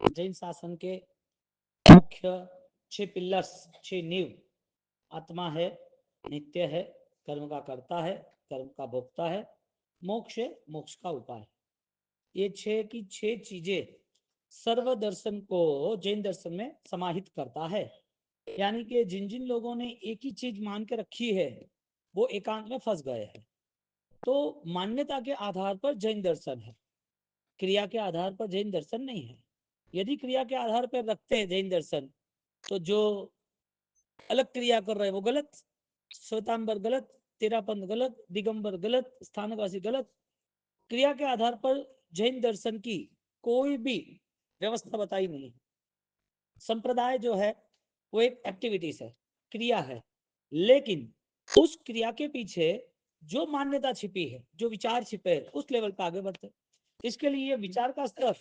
जैन शासन के मुख्य 6 पिलर्स, 6 नींव आत्मा है, नित्य है, कर्म का करता है, कर्म का भोगता है, मोक्ष है, मोक्ष का उपाय। ये 6 की 6 चीजें सर्व दर्शन को जैन दर्शन में समाहित करता है। यानी कि जिन जिन लोगों ने एक ही चीज मान के रखी है वो एकांत में फंस गए हैं। तो मान्यता के आधार पर जैन दर्शन है, क्रिया के आधार पर जैन दर्शन नहीं है। यदि क्रिया के आधार पर रखते हैं जैन दर्शन तो जो अलग क्रिया कर रहे हैं वो गलत, श्वेतांबर गलत, तेरापंथ गलत, दिगंबर गलत, स्थानकवासी गलत। क्रिया के आधार पर जैन दर्शन की कोई भी व्यवस्था बताई नहीं है। संप्रदाय जो है वो एक एक्टिविटीज है, क्रिया है, लेकिन उस क्रिया के पीछे जो मान्यता छिपी है, जो विचार छिपे है, उस लेवल पर आगे बढ़ते। इसके लिए विचार का स्तर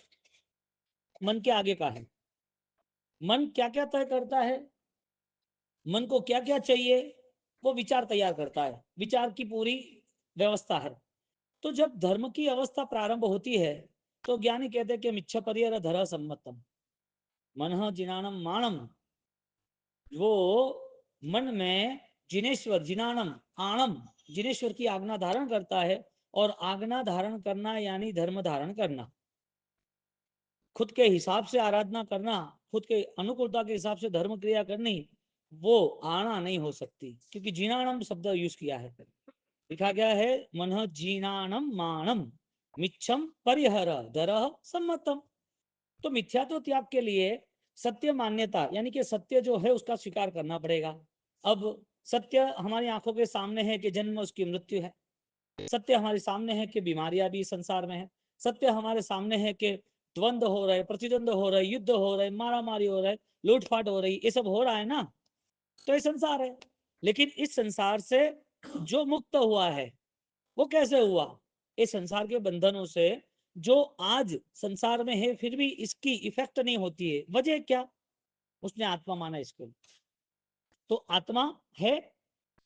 मन के आगे का है। मन क्या क्या तय करता है, मन को क्या क्या चाहिए, वो विचार तैयार करता है, विचार की पूरी व्यवस्था है। तो जब धर्म की अवस्था प्रारंभ होती है तो ज्ञानी कहते हैं कि मिच्छा परियर धरा सम्मतम मन जिनानम माणम। वो मन में जिनेश्वर, जिनानम आणम, जिनेश्वर की आज्ञा धारण करता है। और आज्ञा धारण करना यानी धर्म धारण करना, खुद के हिसाब से आराधना करना, खुद के अनुकूलता के हिसाब से धर्म क्रिया करनी, वो आना नहीं हो सकती, क्योंकि जीनाणम शब्द यूज किया है। लिखा गया है मन जीनाणम माणम मिच्छम परिहर दरह सम्मतम। तो मिथ्या तो त्याग के लिए सत्य मान्यता यानी कि सत्य जो है उसका स्वीकार करना पड़ेगा। अब सत्य हमारी आंखों के सामने है कि जन्म उसकी मृत्यु है, सत्य हमारे सामने है कि बीमारियां भी संसार में है, सत्य हमारे सामने है कि द्वंद्व हो रहे, प्रतिद्वंद हो रहे, युद्ध हो रहे, मारा मारी हो रहे, लूटफाट हो रही, ये सब हो रहा है ना। तो ये संसार है। लेकिन इस संसार से जो मुक्त हुआ है वो कैसे हुआ? इस संसार के बंधनों से। जो आज संसार में है फिर भी इसकी इफेक्ट नहीं होती है, वजह क्या? उसने आत्मा माना इसको। तो आत्मा है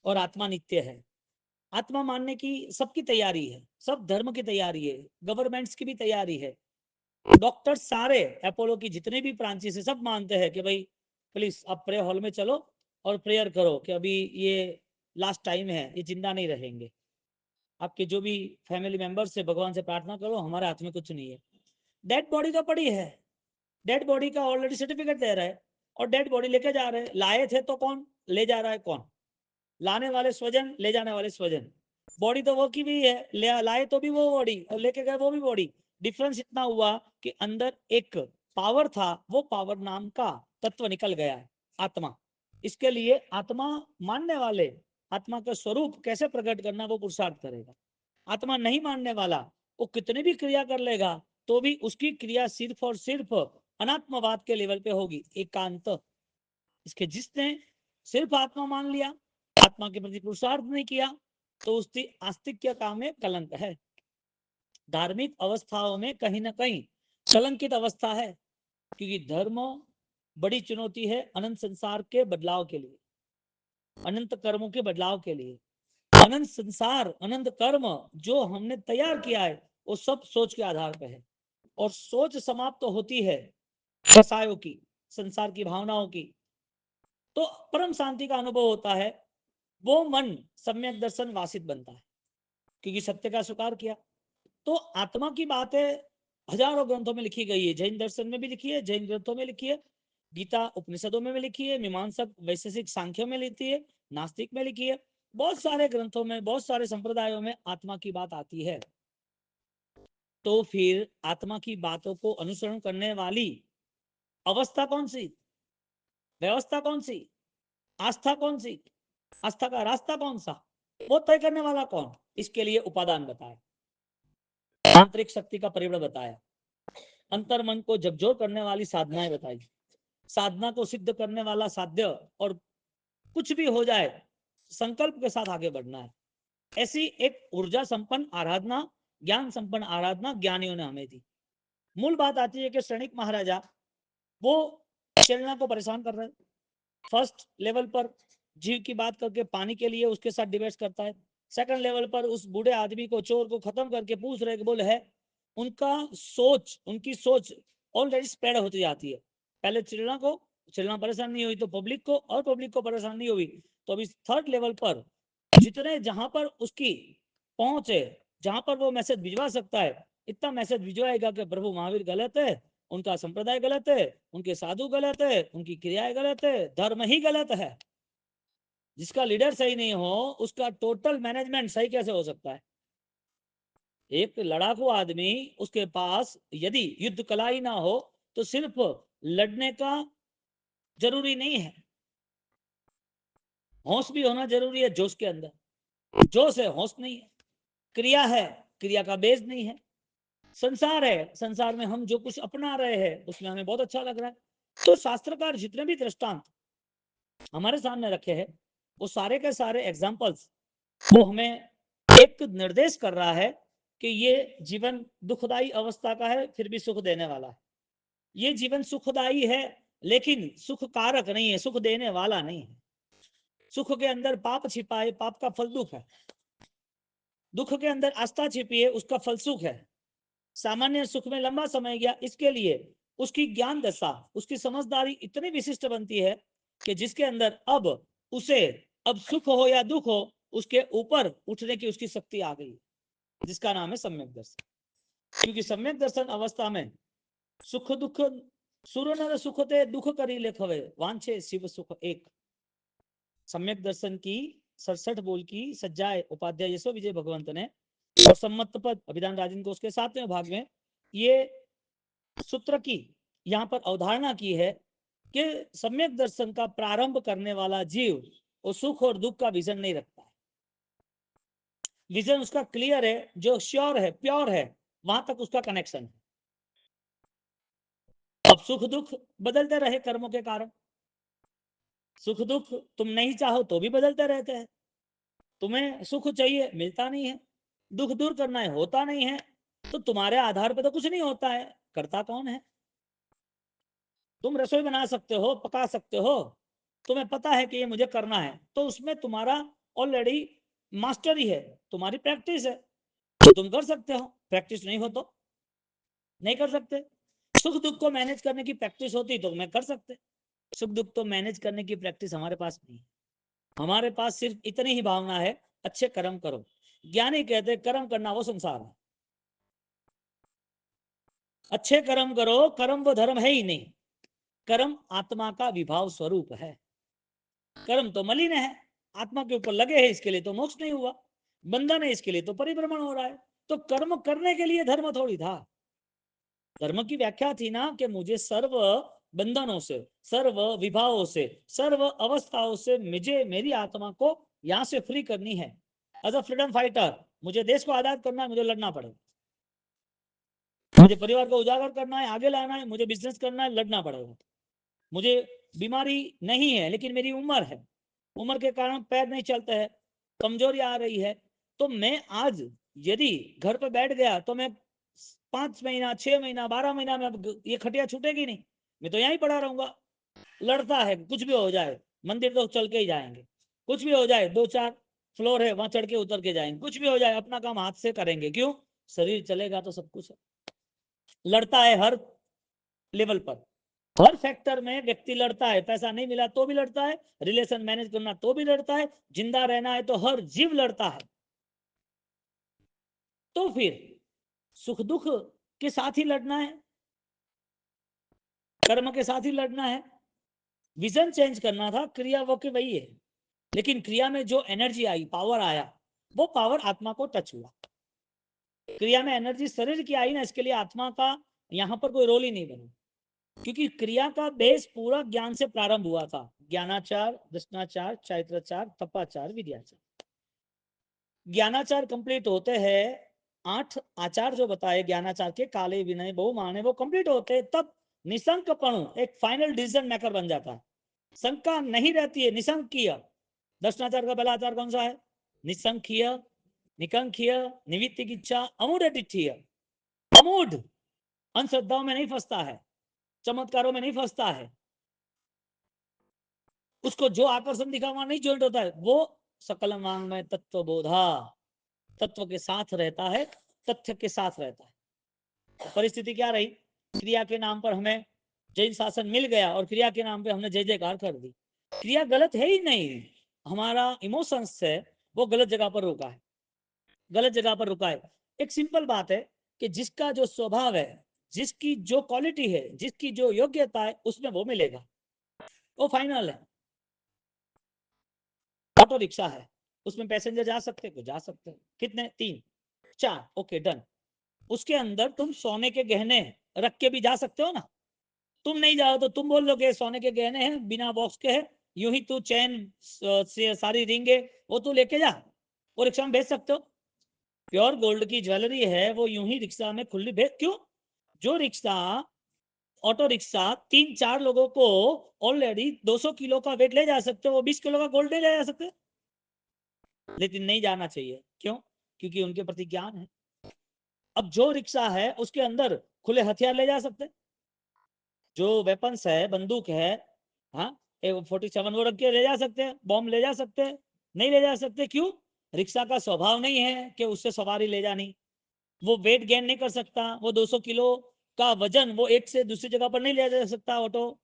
और आत्मा नित्य है। आत्मा मानने की सबकी तैयारी है, सब धर्म की तैयारी है, गवर्नमेंट्स की भी तैयारी है। डॉक्टर सारे अपोलो की जितने भी ब्रांचेस है सब मानते हैं कि भाई प्लीज आप प्रेयर हॉल में चलो और प्रेयर करो कि अभी ये लास्ट टाइम है, ये जिंदा नहीं रहेंगे। आपके जो भी फैमिली मेंबर्स है भगवान से प्रार्थना करो, हमारे हाथ में कुछ नहीं है। डेड बॉडी तो पड़ी है, डेड बॉडी का ऑलरेडी सर्टिफिकेट दे रहा है और डेड बॉडी लेके जा रहे हैं। लाए थे तो कौन, ले जा रहा है कौन? लाने वाले स्वजन, ले जाने वाले स्वजन। बॉडी तो वो की भी है, लाए तो भी वो बॉडी और लेके गए वो भी बॉडी। डिफरेंस इतना हुआ कि अंदर एक पावर था, वो पावर नाम का तत्व निकल गया है, आत्मा। इसके लिए आत्मा मानने वाले आत्मा का स्वरूप कैसे प्रकट करना वो पुरुषार्थ करेगा। आत्मा नहीं मानने वाला वो कितनी भी क्रिया कर लेगा तो भी उसकी क्रिया सिर्फ और सिर्फ अनात्मवाद के लेवल पे होगी, एकांत। इसके जिसने सिर्फ आत्मा मान लिया, आत्मा के प्रति पुरुषार्थ नहीं किया, तो उसकी आस्तिक्य का में कलंक है। धार्मिक अवस्थाओं में कहीं ना कहीं कलंकित अवस्था है, क्योंकि धर्म बड़ी चुनौती है अनंत संसार के बदलाव के लिए, अनंत कर्मों के बदलाव के लिए। अनंत संसार, अनंत कर्म जो हमने तैयार किया है वो सब सोच के आधार पर है। और सोच समाप्त तो होती है रसायों की, संसार की भावनाओं की, तो परम शांति का अनुभव होता है। वो मन सम्यक दर्शन वासित बनता है, क्योंकि सत्य का स्वीकार किया। तो आत्मा की बातें हजारों ग्रंथों में लिखी गई है, जैन दर्शन में भी लिखी है, जैन ग्रंथों में लिखी है, गीता उपनिषदों में भी लिखी है, मीमांसक वैशेषिक सांख्यों में लिखी है, नास्तिक में लिखी है। बहुत सारे ग्रंथों में, बहुत सारे संप्रदायों में आत्मा की बात आती है। तो फिर आत्मा की बातों को अनुसरण करने वाली अवस्था कौन सी, व्यवस्था कौन सी, आस्था कौन सी, आस्था का रास्ता कौन सा, वो तय करने वाला कौन? इसके लिए उपादान बताया, आंतरिक शक्ति का परिबळ बताया, अंतर मन को झकझोर करने वाली साधनाएं बताई, साधना को सिद्ध करने वाला साध्य, और कुछ भी हो जाए संकल्प के साथ आगे बढ़ना है। ऐसी एक ऊर्जा संपन्न आराधना, ज्ञान संपन्न आराधना ज्ञानियों ने हमें दी। मूल बात आती है कि श्रेणिक महाराजा वो चेलना को परेशान कर रहे हैं। फर्स्ट लेवल पर जीव की बात करके पानी के लिए उसके साथ डिबेट करता है। सेकंड लेवल पर उस बूढ़े आदमी को, चोर को खत्म करके पूछ रहे कि बोले है उनकी सोच ऑलरेडी स्प्रेड होती जाती है। पहले चिल्ड्रन परेशान नहीं हुई तो पब्लिक को, और पब्लिक को परेशान नहीं हुई तो अभी थर्ड लेवल पर जितने जहां पर उसकी पहुंच है, जहां पर वो मैसेज भिजवा सकता है, इतना मैसेज भिजवाएगा कि प्रभु महावीर गलत है, उनका संप्रदाय गलत है, उनके साधु गलत है, उनकी क्रियाएं गलत है, धर्म ही गलत है। जिसका लीडर सही नहीं हो उसका टोटल मैनेजमेंट सही कैसे हो सकता है? एक लड़ाकू आदमी, उसके पास यदि युद्ध कला ही ना हो तो सिर्फ लड़ने का जरूरी नहीं है, होश भी होना जरूरी है। जोश के अंदर जोश है, होश नहीं है। क्रिया है, क्रिया का बेस नहीं है। संसार है, संसार में हम जो कुछ अपना रहे हैं उसमें हमें बहुत अच्छा लग रहा है। तो शास्त्रकार जितने भी दृष्टांत हमारे सामने रखे हैं वो सारे के सारे एग्जाम्पल्स वो हमें एक निर्देश कर रहा है कि ये जीवन दुखदाई अवस्था का है, फिर भी सुख देने वाला है। ये जीवन सुखदाई है लेकिन सुख कारक नहीं है, सुख देने वाला नहीं है। सुख के अंदर पाप छिपा है, पाप का फल दुख है। दुख के अंदर आस्था छिपी है, उसका फल सुख है। सामान्य सुख में लंबा समय गया, इसके लिए उसकी ज्ञान दशा, उसकी समझदारी इतनी विशिष्ट बनती है कि जिसके अंदर अब सुख हो या दुख हो उसके ऊपर उठने की उसकी शक्ति आ गई, जिसका नाम है सम्यक दर्शन। क्योंकि सम्यक दर्शन अवस्था में सुख दुख सुर नर सुखते दुख करी लेखवे वांछे शिव सुख एक। सम्यक दर्शन की 67 बोल की सज्जाए उपाध्याय यशो विजय भगवंत ने और सम्मत पद अभिधान राजन को उसके 7वें भाग में ये सूत्र की यहाँ पर अवधारणा की है कि सम्यक दर्शन का प्रारंभ करने वाला जीव वो सुख और दुख का विजन नहीं रखता है। विजन उसका क्लियर है, जो श्योर है, प्योर है, वहां तक उसका कनेक्शन है। अब सुख दुख बदलते रहे कर्मों के कारण, सुख दुख तुम नहीं चाहो तो भी बदलते रहते हैं। तुम्हें सुख चाहिए, मिलता नहीं है, दुख दूर करना है, होता नहीं है, तो तुम्हारे आधार पर तो कुछ नहीं होता है, करता कौन है? तुम रसोई बना सकते हो, पका सकते हो, तुम्हें पता है कि ये मुझे करना है, तो उसमें तुम्हारा ऑलरेडी मास्टरी है, तुम्हारी प्रैक्टिस है, तो तुम कर सकते हो। प्रैक्टिस नहीं हो तो नहीं कर सकते। सुख दुख को मैनेज करने की प्रैक्टिस होती तो मैं कर सकते। सुख दुख तो मैनेज करने की प्रैक्टिस हमारे पास नहीं है। हमारे पास सिर्फ इतनी ही भावना है, अच्छे कर्म करो। ज्ञानी कहते कर्म करना वो संसार है, अच्छे कर्म करो, कर्म वो धर्म है ही नहीं। कर्म आत्मा का विभाव स्वरूप है। कर्म तो मलिन है, आत्मा के ऊपर लगे हैं, इसके लिए तो मोक्ष नहीं हुआ। बंधन है, इसके लिए तो परिभ्रमण हो रहा है। तो कर्म करने के लिए धर्म थोड़ी था। धर्म की व्याख्या थी ना कि मुझे सर्व बंधनों से, सर्व विभावों से, सर्व अवस्थाओं से मुझे मेरी आत्मा को यहां से फ्री करनी है। एज अ फ्रीडम फाइटर मुझे देश को आजाद करना है, मुझे लड़ना पड़ेगा। मुझे परिवार को उजागर करना है, आगे लाना है, मुझे बिजनेस करना है, लड़ना पड़ेगा। मुझे बीमारी नहीं है लेकिन मेरी उम्र है, उम्र के कारण पैर नहीं चलते हैं, कमजोरी आ रही है, तो मैं आज यदि घर पर बैठ गया तो मैं 5 महीना, 6 महीना, 12 महीना में ये खटिया छूटेगी नहीं, मैं तो यहीं पड़ा रहूंगा। लड़ता है, कुछ भी हो जाए, मंदिर तो चल के ही जाएंगे, कुछ भी हो जाए, 2-4 फ्लोर है वहां चढ़ के उतर के जाएंगे, कुछ भी हो जाए अपना काम हाथ से करेंगे। क्यों? शरीर चलेगा तो सब कुछ है। लड़ता है हर लेवल पर, हर फैक्टर में व्यक्ति लड़ता है। पैसा नहीं मिला तो भी लड़ता है, रिलेशन मैनेज करना तो भी लड़ता है, जिंदा रहना है तो हर जीव लड़ता है। तो फिर सुख दुख के साथ ही लड़ना है, कर्म के साथ ही लड़ना है। विजन चेंज करना था, क्रिया वो के वही है, लेकिन क्रिया में जो एनर्जी आई, पावर आया, वो पावर आत्मा को टच हुआ। क्रिया में एनर्जी शरीर की आई ना, इसके लिए आत्मा का यहाँ पर कोई रोल ही नहीं बना, क्योंकि क्रिया का बेस पूरा ज्ञान से प्रारंभ हुआ था। ज्ञानाचार, दर्शनाचार, चारित्राचार, तपाचार, विद्याचार। ज्ञानाचार कंप्लीट होते हैं, 8 आचार जो बताए ज्ञानाचार के, काले विनय बहु माने, वो कंप्लीट होते हैं, तब निशंकपणु एक फाइनल डिसीजन मेकर बन जाता है। शंका नहीं रहती है, निशंकीय। दर्शनाचार का पहला आचार कौन सा है? निशंकीय, निकंकीय, निवित्तिकिच्छा, अमूढ़ टिठ्ठीय। अमूढ़ अंधश्रद्धाओं में नहीं फंसता है, चमत्कारों में नहीं फंसता है, उसको जो आकर्षण दिखा वहां नहीं ज्वाइंट होता है। वो सकल वांग में तत्व बोधा, तत्व के साथ रहता है, तथ्य के साथ रहता है। परिस्थिति क्या रही, क्रिया के नाम पर हमें जैन शासन मिल गया और क्रिया के नाम पे हमने जय जयकार कर दी। क्रिया गलत है ही नहीं, हमारा इमोशंस है वो गलत जगह पर रुका है, गलत जगह पर रुका है। एक सिंपल बात है कि जिसका जो स्वभाव है, जिसकी जो क्वालिटी है, जिसकी जो योग्यता है, उसमें वो मिलेगा, वो फाइनल है। ऑटो रिक्शा है, उसमें पैसेंजर जा सकते हैं, जा सकते हैं, कितने, 3 4, ओके डन। उसके अंदर तुम सोने के गहने रख के भी जा सकते हो ना। तुम नहीं जाओ तो तुम बोल लो कि सोने के गहने हैं, बिना बॉक्स के है, यूं ही तू चैन से सारी रिंगे वो तू लेके जा, वो रिक्शा में भेज सकते हो। प्योर गोल्ड की ज्वेलरी है, वो यूं ही रिक्शा में खुली भेज, क्यों? जो रिक्शा, ऑटो रिक्शा 3-4 लोगों को ऑलरेडी 200 किलो का वेट ले जा सकते हो, वो 20 किलो का गोल्ड नहीं ले जा सकते, लेकिन नहीं जाना चाहिए, क्यों? क्योंकि उनके प्रति ज्ञान है। अब जो रिक्शा है उसके अंदर खुले हथियार ले जा सकते, जो वेपन्स है, बंदूक है, हाँ, 47 वो रख के ले जा सकते हैं, बॉम्ब ले जा सकते हैं, नहीं ले जा सकते, क्यों? रिक्शा का स्वभाव नहीं है कि उससे सवारी ले जानी, वो वेट गेन नहीं कर सकता, वो 200 किलो का वजन वो एक से दूसरी जगह पर नहीं ले जा सकता, ऑटो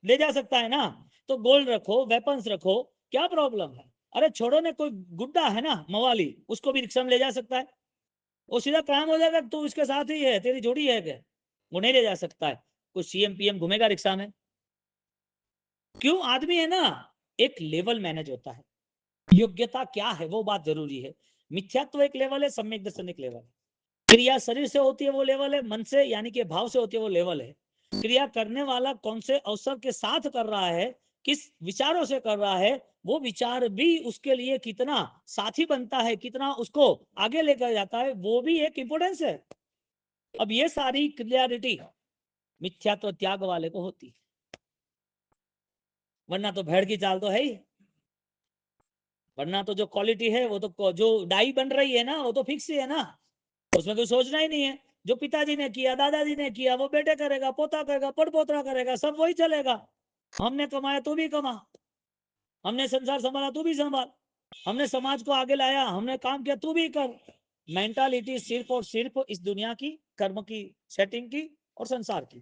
ले जा सकता है ना। तो गोल्ड रखो, वेपन्स रखो, क्या प्रॉब्लम है? अरे छोड़ो ने, कोई गुड्डा है ना मवाली, उसको भी रिक्शा में ले जा सकता है, वो सीधा काम हो जाएगा, तू इसके साथ ही है, तेरी जोड़ी है क्या? वो नहीं ले जा सकता है। कोई सीएम पीएम घूमेगा रिक्शा में, क्यों? आदमी है ना, एक लेवल मैनेज होता है, योग्यता क्या है वो बात जरूरी है। मिथ्यात्व एक लेवल है, सम्यक दर्शन एक लेवल है। क्रिया शरीर से होती है वो लेवल है, मन से यानी कि भाव से होती है वो लेवल है। क्रिया करने वाला कौन से अवसर के साथ कर रहा है, किस विचारों से कर रहा है, वो विचार भी उसके लिए कितना साथी बनता है, कितना उसको आगे लेकर जाता है, वो भी एक इंपोर्टेंस है। अब ये सारी क्लियरिटी मिथ्यात्व त्याग वाले को होती है, वरना तो भेड़ की चाल तो है ही, वरना तो जो क्वालिटी है वो तो, जो डाई बन रही है ना, वो तो फिक्स ही है ना, उसमें कोई सोचना ही नहीं है। जो पिताजी ने किया, दादाजी ने किया, वो बेटे करेगा, पोता करेगा, पड़पोतरा करेगा, सब वही चलेगा। हमने कमाया तू भी कमा, हमने संसार संभाला तू भी संभाल, हमने समाज को आगे लाया, हमने काम किया, तू भी कर। मेंटालिटी सिर्फ और सिर्फ इस दुनिया की, कर्म की, सेटिंग की और संसार की।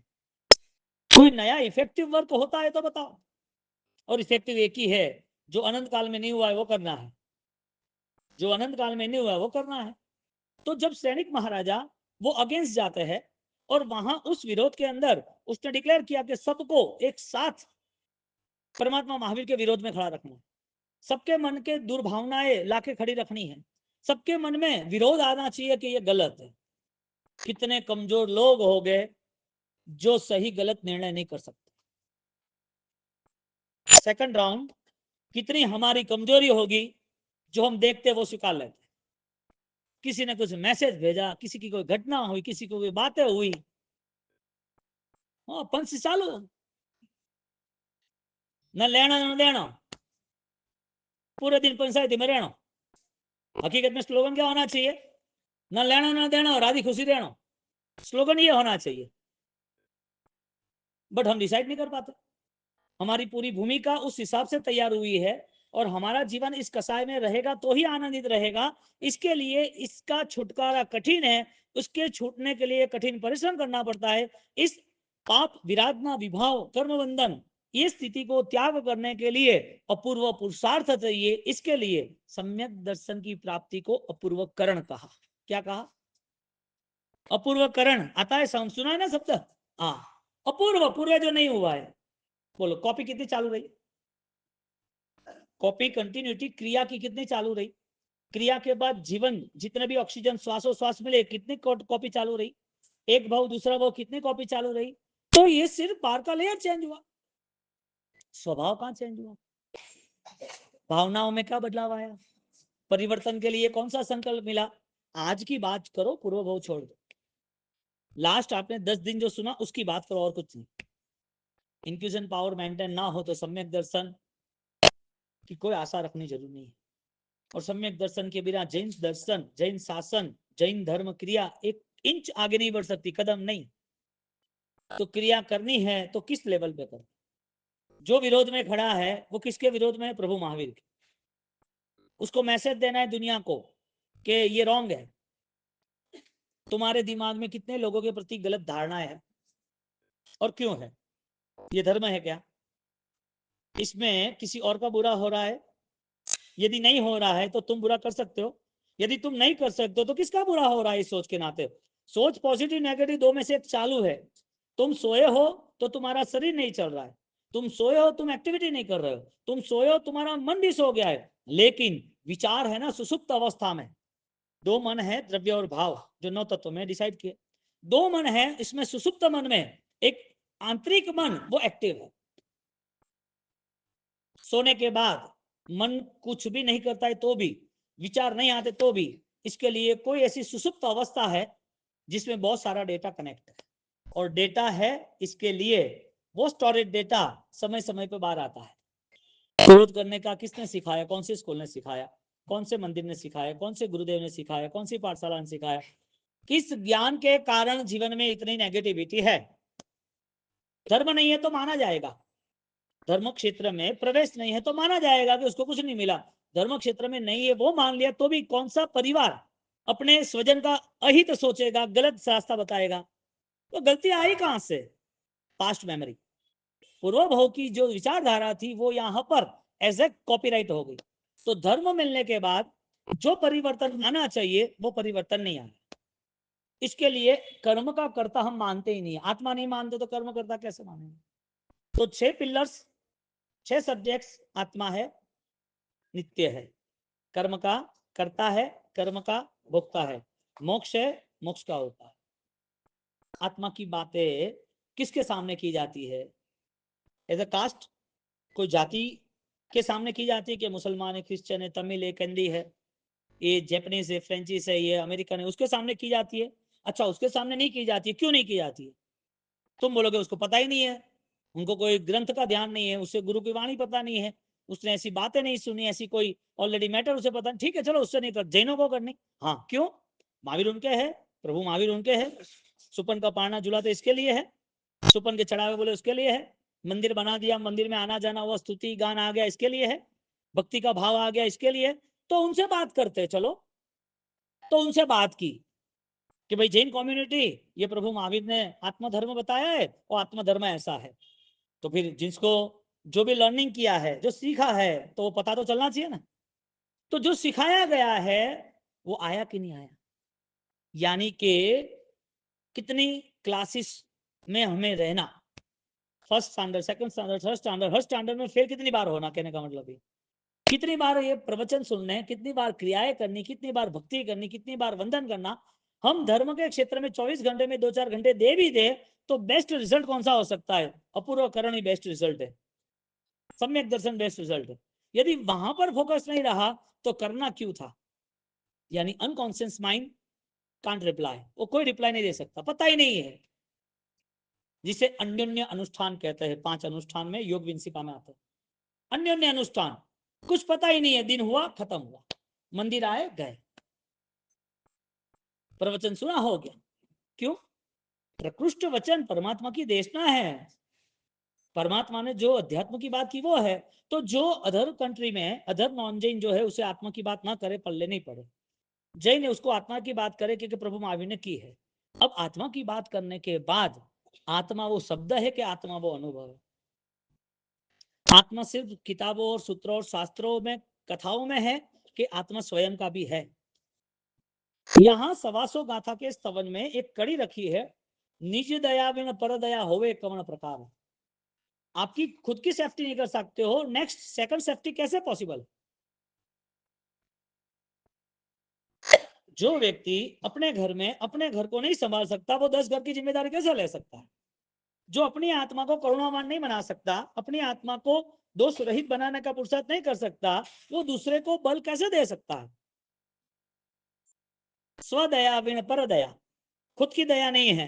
कोई नया इफेक्टिव वर्क होता है तो बताओ, और इफेक्टिव एक ही है, जो अनंत काल में नहीं हुआ है वो करना है, जो अनंत काल में नहीं हुआ है वो करना है। तो जब सैनिक महाराजा वो अगेंस्ट जाते हैं और वहां उस विरोध के अंदर उसने डिक्लेयर किया कि सबको एक साथ परमात्मा महावीर के विरोध में खड़ा रखना है, सबके मन के दुर्भावनाएं लाके खड़ी रखनी है, सबके मन में विरोध आना चाहिए कि ये गलत है। कितने कमजोर लोग हो गए जो सही गलत निर्णय नहीं कर सकते। सेकंड राउंड, कितनी हमारी कमजोरी होगी जो हम देखते वो स्वीकार लेते। किसी ने कुछ मैसेज भेजा, किसी की कोई घटना हुई, किसी को कोई बातें हुई, हाँ पंच चालू, न लेना न देना, पूरे दिन पंचायती में रहना। हकीकत में स्लोगन क्या होना चाहिए? न लेना न देना और आधी खुशी रहना, स्लोगन ये होना चाहिए। बट हम डिसाइड नहीं कर पाते, हमारी पूरी भूमिका उस हिसाब से तैयार हुई है, और हमारा जीवन इस कसाय में रहेगा तो ही आनंदित रहेगा। इसके लिए इसका छुटकारा कठिन है, उसके छूटने के लिए कठिन परिश्रम करना पड़ता है। इस पाप विराधना विभाव कर्म बंधन, ये स्थिति को त्याग करने के लिए अपूर्व पुरुषार्थ चाहिए। इसके लिए सम्यक दर्शन की प्राप्ति को अपूर्व करण कहा। क्या कहा? अपूर्व करण आता है, सुना है ना शब्द? हाँ, अपूर्व, पूर्व जो नहीं हुआ है। बोलो कॉपी कितनी चालू रही? कॉपी कंटिन्यूटी क्रिया की कितनी चालू रही? क्रिया के बाद जीवन, जितने भी ऑक्सीजन श्वासोश्वास मिले, कितनी कॉपी चालू रही? एक भाव दूसरा भाव, कितनी कॉपी चालू रही? तो ये सिर्फ बार का लेयर चेंज हुआ, स्वभाव कहां चेंज हुआ? भावनाओं में क्या बदलाव आया? परिवर्तन के लिए कौन सा संकल्प मिला? आज की बात करो, पूर्व भाव छोड़ दो। लास्ट आपने 10 दिन जो सुना उसकी बात करो, और कुछ नहीं। इंक्यूजन पावर मेंटेन ना हो तो सम्यक दर्शन की कोई आशा रखनी जरूरी नहीं है। और सम्यक दर्शन के बिना जैन दर्शन, जैन शासन, जैन धर्म क्रिया एक इंच आगे नहीं बढ़ सकती, कदम नहीं। तो क्रिया करनी है तो किस लेवल पे कर? जो विरोध में खड़ा है वो किसके विरोध में है? प्रभु महावीर के। उसको मैसेज देना है दुनिया को कि ये रॉन्ग है, तुम्हारे दिमाग में कितने लोगों के प्रति गलत धारणाएं है और क्यों है? ये धर्म है क्या? इसमें किसी और का बुरा हो रहा है? यदि नहीं हो रहा है तो तुम बुरा कर सकते हो, यदि तुम नहीं कर सकते हो तो किसका बुरा हो रहा है? इस सोच के नाते सोच पॉजिटिव नेगेटिव दो में से एक चालू है। तुम सोए हो तो तुम्हारा शरीर नहीं चल रहा है, तुम सोए हो तुम एक्टिविटी नहीं कर रहे हो, तुम सोए हो तुम्हारा मन भी सो गया है, लेकिन विचार है ना सुसुप्त अवस्था में। दो मन है, द्रव्य और भाव, जो 9 तत्व में डिसाइड किए। दो मन है, इसमें सुसुप्त मन में एक आंतरिक मन वो एक्टिव है। सोने के बाद मन कुछ भी नहीं करता है तो भी, विचार नहीं आते तो भी, इसके लिए कोई ऐसी सुसुप्त अवस्था है जिसमें बहुत सारा डेटा कनेक्ट है, और डेटा है इसके लिए वो स्टोरेज डेटा समय समय पर बाहर आता है। क्रोध करने का किसने सिखाया? कौन से स्कूल ने सिखाया? कौन से मंदिर ने सिखाया? कौन से गुरुदेव ने सिखाया? कौन सी पाठशाला ने सिखाया? किस ज्ञान के कारण जीवन में इतनी नेगेटिविटी है? धर्म नहीं है तो माना जाएगा, धर्म क्षेत्र में प्रवेश नहीं है तो माना जाएगा कि उसको कुछ नहीं मिला। धर्म क्षेत्र में नहीं है वो मान लिया तो भी कौन सा परिवार अपने स्वजन का अहित सोचेगा, गलत रास्ता बताएगा? तो गलती आई कहां से? पास्ट मेमोरी, पूर्व भाव की जो विचारधारा थी वो यहाँ पर एज ए कॉपीराइट हो गई। तो धर्म मिलने के बाद जो परिवर्तन आना चाहिए वो परिवर्तन नहीं आया। इसके लिए कर्म का कर्ता हम मानते ही नहीं, आत्मा नहीं मानते तो कर्म कर्ता कैसे मानेंगे? तो 6 पिलर्स, 6 सब्जेक्ट्स आत्मा है, नित्य है, कर्म का करता है, कर्म का भोगता है, मोक्ष है, मोक्ष का होता है। आत्मा की बातें किसके सामने की जाती है? एज अ कास्ट, कोई जाति के सामने की जाती है कि मुसलमान है, क्रिश्चियन है, तमिल है, कंदी है, ये जैपनीज है, फ्रेंचीज है, ये अमेरिकन है, उसके सामने की जाती है? अच्छा, उसके सामने नहीं की जाती है, क्यों नहीं की जाती है? तुम बोलोगे उसको पता ही नहीं है, उनको कोई ग्रंथ का ध्यान नहीं है, उसे गुरु की वाणी पता नहीं है, उसने ऐसी बातें नहीं सुनी, ऐसी कोई ऑलरेडी मैटर उसे पता नहीं। ठीक है, चलो उससे नहीं कर, जैनों को करनी। हाँ, क्यों? महावीर उनके है, प्रभु महावीर उनके है, सुपन का पारना झूला तो इसके लिए है, सुपन के चढ़ावे बोले उसके लिए है, मंदिर बना दिया, मंदिर में आना जाना हुआ, स्तुति गान आ गया इसके लिए है, भक्ति का भाव आ गया इसके लिए। तो उनसे बात करते चलो। तो उनसे बात की कि भाई जैन कम्युनिटी, ये प्रभु महावीर ने आत्मधर्म बताया है और आत्मधर्म ऐसा है। तो फिर जिसको जो भी लर्निंग किया है, जो सीखा है, तो वो पता तो चलना चाहिए ना। तो जो सिखाया गया है वो आया कि नहीं आया? यानी कि कितनी क्लासेस में हमें रहना, first standard, second standard, third standard, हर स्टैंडर्ड में फेल कितनी बार होना, कहने का मतलब है कितनी बार ये प्रवचन सुनने, कितनी बार क्रियाएं करनी, कितनी बार भक्ति करनी, कितनी बार वंदन करना। हम धर्म के क्षेत्र में 24 घंटे में 2-4 घंटे दे भी दे तो बेस्ट रिजल्ट कौन सा हो सकता है? अपूर्व करण ही बेस्ट रिजल्ट है, सम्यक दर्शन बेस्ट रिजल्ट है। यदि वहां पर फोकस नहीं रहा तो करना क्यों था? यानी अनकॉन्शियस माइंड कांट रिप्लाई, वो कोई रिप्लाई नहीं दे सकता, पता ही नहीं है, जिसे अन्योन्य अनुष्ठान कहते हैं। 5 अनुष्ठान में योग विंसिका में आता है अन्योन्य अनुष्ठान। कुछ पता ही नहीं है, दिन हुआ खत्म हुआ, मंदिर आए गए, प्रवचन सुना हो गया। क्यों? प्रकृष्ट वचन परमात्मा की देशना है, परमात्मा ने जो अध्यात्म की बात की वो है। तो जो अदर कंट्री में अदर नॉन जैन जो है उसे आत्मा की बात ना करे, पल्ले नहीं पड़े। जैन उसको आत्मा की बात करे क्योंकि प्रभु महावीर ने की है। अब आत्मा की बात करने के बाद आत्मा वो शब्द है कि आत्मा वो अनुभव है? आत्मा सिर्फ किताबों और सूत्रों और शास्त्रों में, कथाओं में है कि आत्मा स्वयं का भी है? यहाँ 125 गाथा के स्तवन में एक कड़ी रखी है, निज दया बिन पर दया होवे कवण प्रकार। आपकी खुद की सेफ्टी नहीं कर सकते हो, नेक्स्ट सेकंड सेफ्टी कैसे पॉसिबल? जो व्यक्ति अपने घर में अपने घर को नहीं संभाल सकता वो 10 घर की जिम्मेदारी कैसे ले सकता है? जो अपनी आत्मा को करुणावान नहीं बना सकता, अपनी आत्मा को दोष रहित बनाने का पुरुषार्थ नहीं कर सकता, वो दूसरे को बल कैसे दे सकता है? स्वदया बिन पर दया, खुद की दया नहीं है,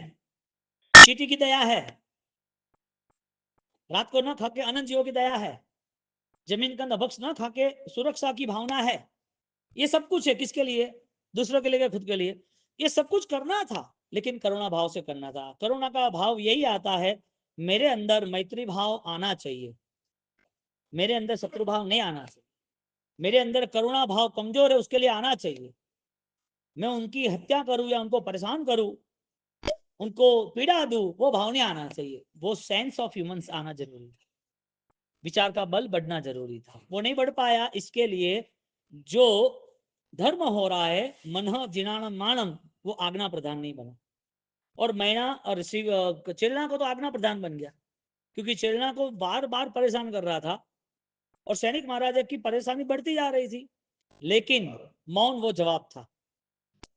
चीटी की दया है, रात को न खा के अनंत जीवों की दया है, जमीन का भक्ष न खा के सुरक्षा की भावना है। ये सब कुछ है किसके लिए? दूसरों के लिए, खुद के लिए। ये सब कुछ करना था लेकिन करुणा भाव से करना था। करुणा का भाव यही आता है, मेरे अंदर मैत्री भाव आना चाहिए, मेरे अंदर शत्रु भाव नहीं आना चाहिए, मेरे अंदर करुणा भाव कमजोर है उसके लिए आना चाहिए। मैं उनकी हत्या करूं या उनको परेशान करूं, उनको पीड़ा दूं, वो भाव नहीं आना चाहिए। वो सेंस ऑफ ह्यूमंस आना जरूरी था, विचार का बल बढ़ना जरूरी था, वो नहीं बढ़ पाया। इसके लिए जो धर्म हो रहा है मन जिनाणम मानम, वो आज्ञा प्रधान नहीं बना। और मैना और चेलना को तो आज्ञा प्रधान बन गया, क्योंकि चेलना को बार बार परेशान कर रहा था और सैनिक महाराजा की परेशानी बढ़ती जा रही थी। लेकिन मौन वो जवाब था,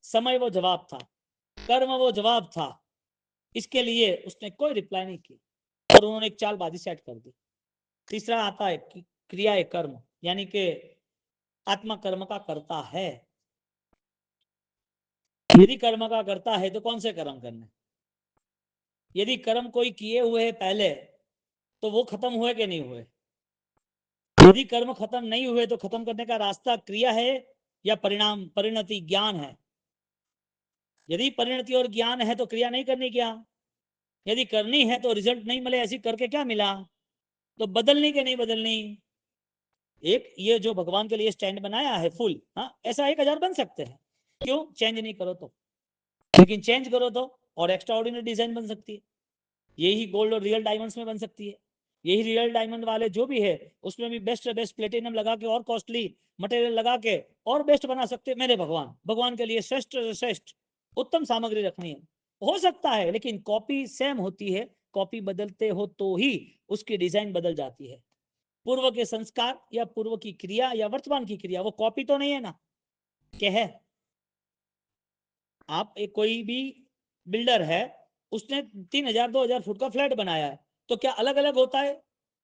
समय वो जवाब था, कर्म वो जवाब था। इसके लिए उसने कोई रिप्लाई नहीं किया और उन्होंने एक चालबाजी सेट कर दी। तीसरा आता है क्रिया है कर्म, यानी कि आत्मा कर्म का करता है। यदि कर्म का करता है तो कौन से कर्म करने? यदि कर्म कोई किए हुए है पहले, तो वो खत्म हुए कि नहीं हुए? यदि कर्म खत्म नहीं हुए तो खत्म करने का रास्ता क्रिया है या परिणाम, परिणति, ज्ञान है? यदि परिणति और ज्ञान है तो क्रिया नहीं करनी क्या? यदि करनी है तो रिजल्ट नहीं मिले, ऐसी करके क्या मिला? तो बदलनी के नहीं बदलनी? एक ये जो भगवान के लिए स्टैंड बनाया है फुल, हाँ, ऐसा 1000 बन सकते हैं। क्यों? चेंज नहीं करो तो। लेकिन चेंज करो तो और एक्स्ट्रा ऑर्डिनरी डिजाइन बन सकती है। यही गोल्ड और रियल डायमंड्स में बन सकती है। यही रियल डायमंड वाले जो भी है उसमें भी बेस्ट बेस्ट प्लेटिनम लगा के और कॉस्टली मटेरियल लगा के और बेस्ट बना सकते हैं। मेरे भगवान, भगवान के लिए श्रेष्ठ श्रेष्ठ उत्तम सामग्री रखनी है, हो सकता है, लेकिन कॉपी सेम होती है। कॉपी बदलते हो तो ही उसकी डिजाइन बदल जाती है। पूर्व के संस्कार या पूर्व की क्रिया या वर्तमान की क्रिया, वो कॉपी तो नहीं है ना, क्या है? आप एक कोई भी बिल्डर है, उसने 3000 2000 फुट का फ्लैट बनाया है, तो क्या अलग अलग होता है?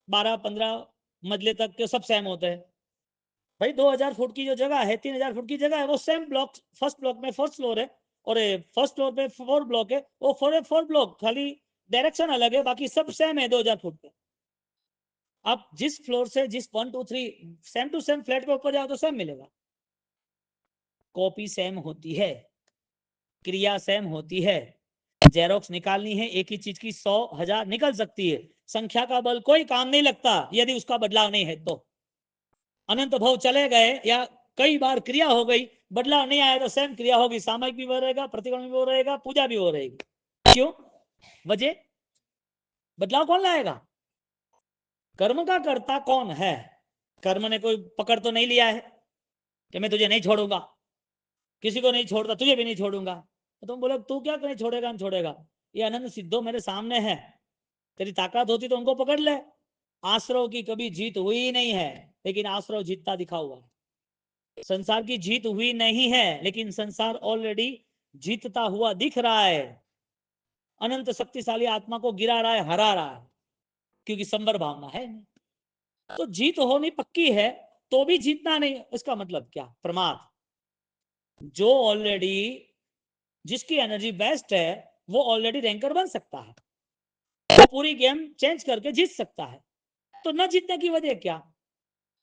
12 15 मंजिले तक के सब सेम होते हैं? भाई 2000 फुट की जो जगह है, 3000 फुट की जगह है, वो सेम ब्लॉक, फर्स्ट ब्लॉक में फर्स्ट फ्लोर है और फर्स्ट फ्लोर पे 4 ब्लॉक है, वो 4 ब्लॉक, खाली डायरेक्शन अलग है, बाकी सब सेम है 2000 फुट पे। आप जिस फ्लोर से जिस 1 2 3 सेम टू सेम फ्लैट पे ऊपर जाओ तो सेम मिलेगा। कॉपी सेम होती है, क्रिया सेम होती है। जेरोक्स निकालनी है एक ही चीज की 100 1000 निकल सकती है, संख्या का बल कोई काम नहीं लगता यदि उसका बदलाव नहीं है तो। अनंत भाव चले गए या कई बार क्रिया हो गई, बदलाव नहीं आया तो सेम क्रिया होगी, सामयिक भी वो रहेगा, प्रतिक्रमण भी वो रहेगा, पूजा भी वो रहेगी। क्यों? वजह, बदलाव कौन लाएगा? कर्म का कर्ता कौन है? कर्म ने कोई पकड़ तो नहीं लिया है कि मैं तुझे नहीं छोड़ूंगा, किसी को नहीं छोड़ता, तुझे भी नहीं छोड़ूंगा। तो तुम बोले तू क्या नहीं छोड़ेगा, हम छोड़ेगा? ये अनंत सिद्धो मेरे सामने है, तेरी ताकत होती तो उनको पकड़ ले। आश्रव की कभी जीत हुई नहीं है, लेकिन आश्रव जीतता दिखा हुआ है। संसार की जीत हुई नहीं है, लेकिन संसार ऑलरेडी जीतता हुआ दिख रहा है। अनंत शक्तिशाली आत्मा को गिरा रहा है, हरा रहा है, क्योंकि संबर भावना है नहीं। तो जीत होनी पक्की है तो भी जीतना नहीं, इसका मतलब क्या? प्रमाद। जो ऑलरेडी, जिसकी एनर्जी बेस्ट है, वो ऑलरेडी रैंकर बन सकता है, वो पूरी गेम चेंज करके जीत सकता है। तो न जीतने की वजह क्या?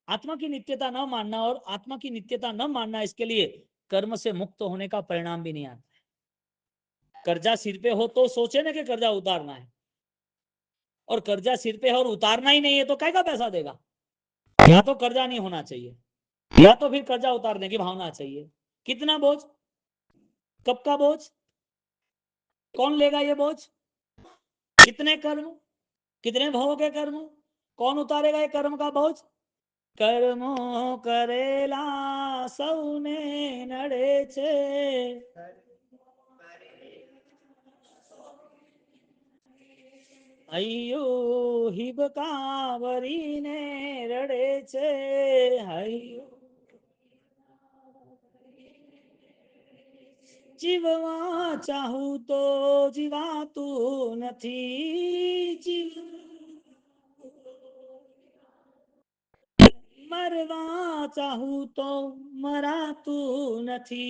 आत्मा की नित्यता न मानना, और आत्मा की नित्यता न मानना, इसके लिए कर्म से मुक्त होने का परिणाम भी नहीं आता है। कर्जा सिर पे हो तो सोचे ना कि कर्जा उतारना है, और कर्जा सिर पे है और उतारना ही नहीं है तो काय का पैसा देगा? या तो कर्जा नहीं होना चाहिए, या तो फिर कर्जा उतारने की भावना चाहिए। कितना बोझ, कब का बोझ, कौन लेगा ये बोझ? कितने कर्म, कितने भाव के कर्म, कौन उतारेगा ये कर्म का बोझ? कर्मो करेला सौने नड़े छे, हयो हिबकावरी ने रड़े छे, हयो जीववा चाहूं तो जीवाતું નથી, जीव मरवा चाहूं तो मराતું નથી।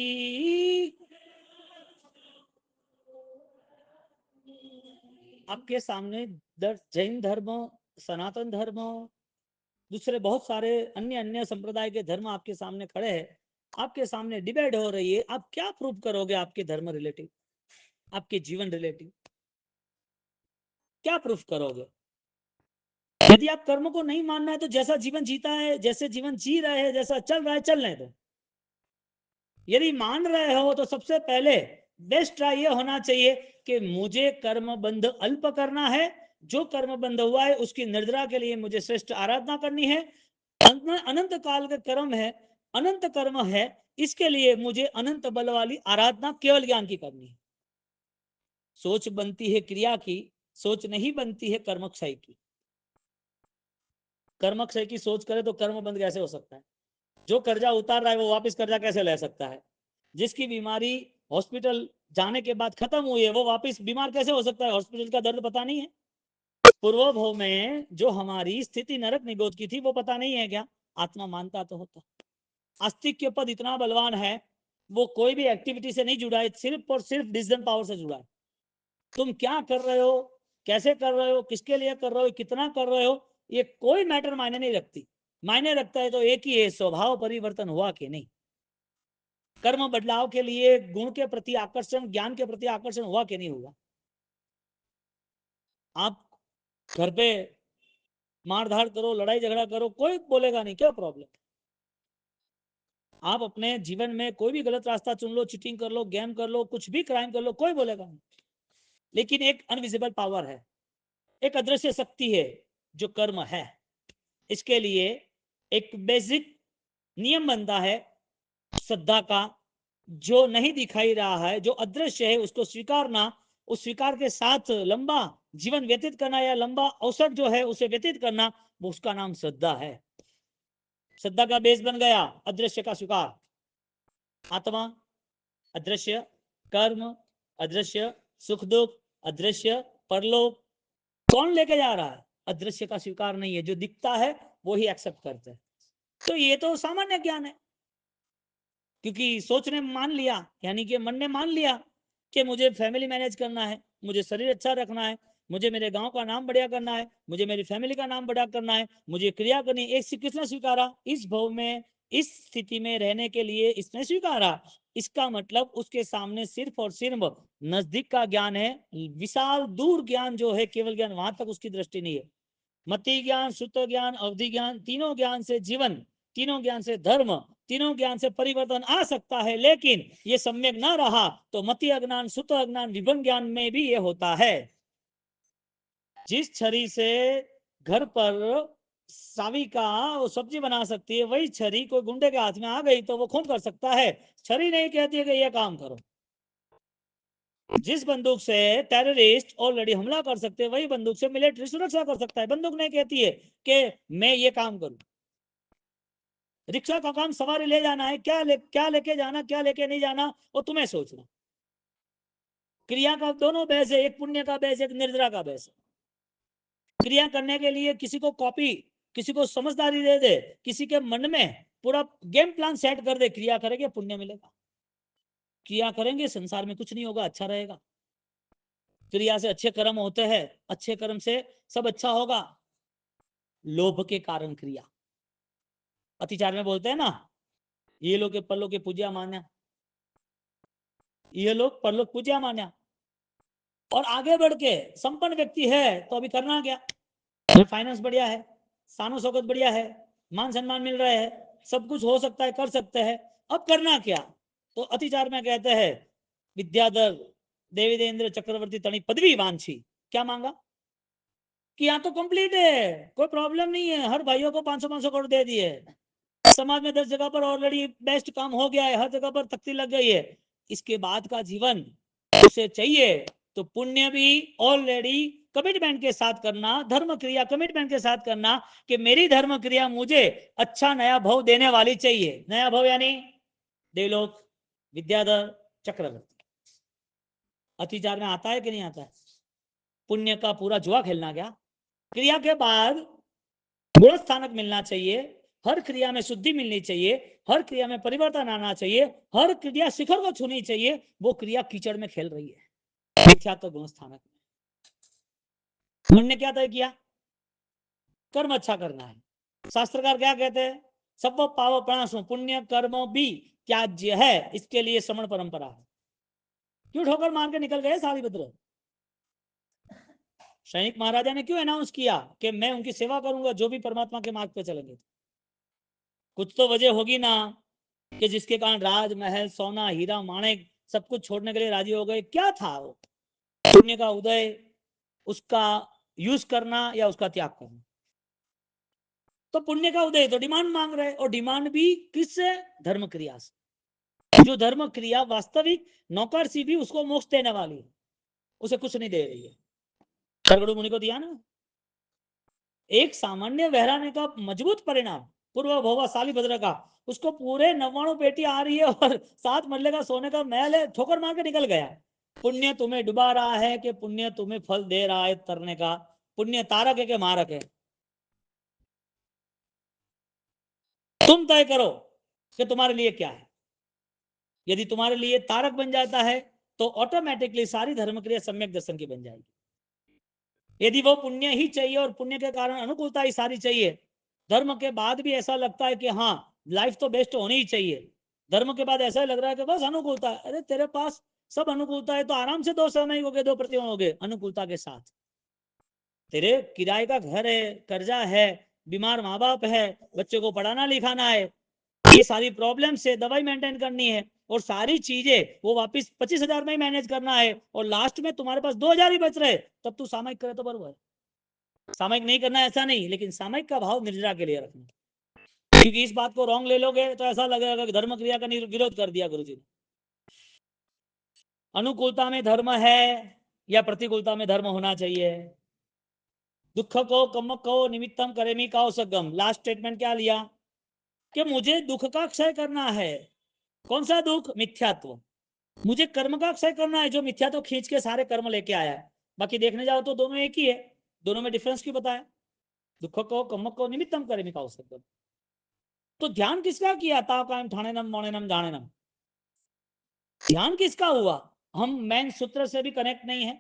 आपके सामने जैन धर्म, सनातन धर्म, दूसरे बहुत सारे अन्य अन्य संप्रदाय के धर्म आपके सामने खड़े हैं, आपके सामने डिबेट हो रही है, आप क्या प्रूव करोगे आपके धर्म रिलेटिव, आपके जीवन रिलेटिव? क्या प्रूफ करोगे? यदि आप कर्म को नहीं मानना है तो जैसा जीवन जीता है, जैसे जीवन जी रहे हैं, जैसा चल रहा है चलने दो। यदि मान रहे हो तो सबसे पहले बेस्ट ट्राई ये होना चाहिए कि मुझे कर्म बंध अल्प करना है, जो कर्म बंध हुआ है उसकी निर्जरा के लिए मुझे श्रेष्ठ आराधना करनी है, अनंत काल का कर्म है, अनंत कर्म है, इसके लिए मुझे अनंत बल वाली आराधना केवल ज्ञान की करनी है। सोच बनती है क्रिया की, सोच नहीं बनती है कर्मक्षय की। कर्मक्षय की सोच करे तो कर्म बंद कैसे हो सकता है? जो कर्जा उतार रहा है वो वापस कर्जा कैसे ले सकता है? जिसकी बीमारी हॉस्पिटल जाने के बाद खत्म हुई है वो वापस बीमार कैसे हो सकता है? हॉस्पिटल का दर्द पता नहीं है? पूर्वभव में जो हमारी स्थिति नरक निगोद की थी वो पता नहीं है क्या? आत्मा मानता तो होता। आस्तिक पद इतना बलवान है, वो कोई भी एक्टिविटी से नहीं जुड़ा है, सिर्फ और सिर्फ डिसीजन पावर से जुड़ा है। तुम क्या कर रहे हो, कैसे कर रहे हो, किसके लिए कर रहे हो, कितना कर रहे हो, ये कोई मैटर मायने नहीं रखती। मायने रखता है तो एक ही है, स्वभाव परिवर्तन हुआ कि नहीं। कर्म बदलाव के लिए गुण के प्रति आकर्षण, ज्ञान के प्रति आकर्षण हुआ कि नहीं हुआ। आप घर पे मारधाड़ करो, लड़ाई झगड़ा करो, कोई बोलेगा नहीं, क्या प्रॉब्लम। आप अपने जीवन में कोई भी गलत रास्ता चुन लो, चीटिंग कर लो, गेम कर लो, कुछ भी क्राइम कर लो, कोई बोलेगा नहीं। लेकिन एक अनविजिबल पावर है, एक अदृश्य शक्ति है जो कर्म है। इसके लिए एक बेसिक नियम बनता है श्रद्धा का, जो नहीं दिखाई रहा है, जो अदृश्य है, उसको स्वीकारना, उस स्वीकार के साथ लंबा जीवन व्यतीत करना या लंबा अवसर जो है उसे व्यतीत करना, वो उसका नाम श्रद्धा है। श्रद्धा का बेस बन गया अदृश्य का स्वीकार। आत्मा अदृश्य, कर्म अदृश्य, सुख दुख अदृश्य, परलोक कौन लेके जा रहा है? अदृश्य का स्वीकार नहीं है, जो दिखता है वो ही एक्सेप्ट करते हैं। तो ये तो सामान्य ज्ञान है, क्योंकि सोचने में मान लिया, यानी कि मन ने मान लिया कि मुझे फैमिली मैनेज करना है, मुझे शरीर अच्छा रखना है, मुझे मेरे गांव का नाम बढ़िया करना है, मुझे मेरी फैमिली का नाम बढ़िया करना है, मुझे क्रिया करनी है। एक किसने स्वीकारा? इस भव में, इस स्थिति में रहने के लिए इसने स्वीकारा। इसका मतलब उसके सामने सिर्फ और सिर्फ नजदीक का ज्ञान है, विशाल दूर ज्ञान जो है केवल ज्ञान, वहां तक उसकी दृष्टि नहीं है। मति ज्ञान, शुद्ध ज्ञान, अवधि ज्ञान, तीनों ज्ञान से जीवन, तीनों ज्ञान से धर्म, तीनों ज्ञान से परिवर्तन आ सकता है। लेकिन ये सम्यक ना रहा तो मति अज्ञान, शुद्ध अज्ञान, विभंग ज्ञान में भी ये होता है। जिस छरी से घर पर साविका वो सब्जी बना सकती है, वही छरी कोई गुंडे के हाथ में आ गई तो वो खून कर सकता है। छरी नहीं कहती है कि ये काम करो। जिस बंदूक से टेररिस्ट ऑलरेडी हमला कर सकते हैं, वही बंदूक से मिलिट्री सुरक्षा कर सकता है। बंदूक नहीं कहती है कि मैं ये काम करूं। रिक्शा का काम सवारी ले जाना है, क्या लेके जाना, क्या लेके नहीं जाना, वो तुम्हें सोचना। क्रिया का दोनों बहस है, एक पुण्य का बहस, एक निर्जरा का बहस है। क्रिया करने के लिए किसी को कॉपी, किसी को समझदारी दे दे, किसी के मन में पूरा गेम प्लान सेट कर दे, क्रिया करेंगे पुण्य मिलेगा, क्रिया करेंगे संसार में कुछ नहीं होगा, अच्छा रहेगा। क्रिया से अच्छे कर्म होते हैं, अच्छे कर्म से सब अच्छा होगा। लोभ के कारण क्रिया, अतिचार में बोलते हैं ना, ये लोग के परलोक के पूज्या मान्या, ये लोग परलोक पूज्या मान्या। और आगे बढ़ के संपन्न व्यक्ति है तो अभी करना क्या? फाइनेंस बढ़िया है, सानो शौकत बढ़िया है, मान सम्मान मिल रहे हैं, सब कुछ हो सकता है, कर सकते हैं, अब करना क्या? तो अतिचार में कहते हैं विद्याधर देवेंद्र चक्रवर्ती तणी पदवी वांछी। क्या मांगा? कि यहाँ तो कंप्लीट है, कोई प्रॉब्लम नहीं है, हर भाइयों को 500-500 करोड़ दे दिए, समाज में 10 जगह पर ऑलरेडी बेस्ट काम हो गया है, हर जगह पर तख्ती लग गई है। इसके बाद का जीवन उसे चाहिए तो पुण्य भी ऑलरेडी कमिटमेंट के साथ करना, धर्म क्रिया कमिटमेंट के साथ करना कि मेरी धर्म क्रिया मुझे अच्छा नया भव देने वाली चाहिए। नया भव यानी देवलोक, विद्याधर, चक्रवर्ती। अतिचार में आता है कि नहीं आता है? पुण्य का पूरा जुआ खेलना क्या? क्रिया के बाद गुण स्थानक मिलना चाहिए, हर क्रिया में शुद्धि मिलनी चाहिए, हर क्रिया में परिवर्तन आना चाहिए, हर क्रिया शिखर को छूनी चाहिए। वो क्रिया कीचड़ में खेल रही है विख्यात तो गुण स्थानक में। मन ने क्या तय किया? कर्म अच्छा करना है। शास्त्रकार क्या कहते हैं? सब पाव प्रणासो पुण्य कर्म भी त्याज्य है, इसके लिए श्रमण परंपरा है। क्यों ठोकर मार के निकल गए सारिपुत्र? सैनिक महाराजा ने क्यों अनाउंस किया कि मैं उनकी सेवा करूंगा जो भी परमात्मा के मार्ग पे चलेंगे? कुछ तो वजह होगी ना। कि जिसके कारण राजमहल, सोना, हीरा, माणिक सब कुछ छोड़ने के लिए राजी हो गए? क्या था वो? पुण्य का उदय, उसका यूज करना या उसका त्याग करना? तो पुण्य का उदय तो डिमांड मांग रहे, और डिमांड भी किससे? धर्म क्रिया से। जो धर्म क्रिया वास्तविक नौकर सी भी उसको मोक्ष देने वाली है, उसे कुछ नहीं दे रही है। करगड़ू मुनि को दिया ना। एक सामान्य वहराने का मजबूत परिणाम, पूर्व भोवाशाली भद्र का, उसको पूरे 99 पेटी आ रही है और 7 मरले का सोने का महल है, ठोकर मार के निकल गया। पुण्य तुम्हें डुबा रहा है कि पुण्य तुम्हें फल दे रहा है तरने का? पुण्य तारक है कि मारक है? तुम तय करो कि तुम्हारे लिए क्या है। यदि तुम्हारे लिए तारक बन जाता है तो ऑटोमेटिकली सारी धर्म क्रिया सम्यक दर्शन की बन जाएगी। यदि वो पुण्य ही चाहिए और पुण्य के कारण अनुकूलता ही सारी चाहिए, धर्म के बाद भी ऐसा लगता है कि हाँ लाइफ तो बेस्ट होनी ही चाहिए, धर्म के बाद ऐसा लग रहा है कि बस अनुकूलता, अरे तेरे पास सब अनुकूलता है तो आराम से 2 सामयिक हो गए, 2 प्रतिमा हो गए अनुकूलता के साथ। तेरे किराए का घर है, कर्जा है, बीमार माँ बाप है, बच्चे को पढ़ाना लिखाना है, ये सारी प्रॉब्लम से दवाई मेंटेन करनी है, और सारी चीजें वो वापस 25,000 में ही मैनेज करना है, और लास्ट में तुम्हारे पास 2,000 ही बच रहे, तब तू सामयिक करे तो बराबर है। सामयिक नहीं करना ऐसा नहीं, लेकिन सामयिक का भाव निर्जरा के लिए रखना। क्योंकि इस बात को रॉन्ग ले लोगे तो ऐसा लगेगा कि धर्म क्रिया का विरोध कर दिया गुरुजी ने। अनुकूलता में धर्म है या प्रतिकूलता में धर्म होना चाहिए? दुख को कम को निमित्तम करेमी का सगम, लास्ट स्टेटमेंट क्या लिया कि मुझे दुख का क्षय करना है। कौन सा दुख? मिथ्यात्व। मुझे कर्म का क्षय करना है, जो मिथ्यात्व खींच के सारे कर्म लेके आया है। बाकी देखने जाओ तो दोनों एक ही है, दोनों में डिफरेंस क्यों बताया? दुख को कम को निमित्तम करेमी का सगम। तो ध्यान किसका किया? ताकायम ठाणेनम मोणेनम जानेनम, ध्यान किसका हुआ? हम मेन सूत्र से भी कनेक्ट नहीं है,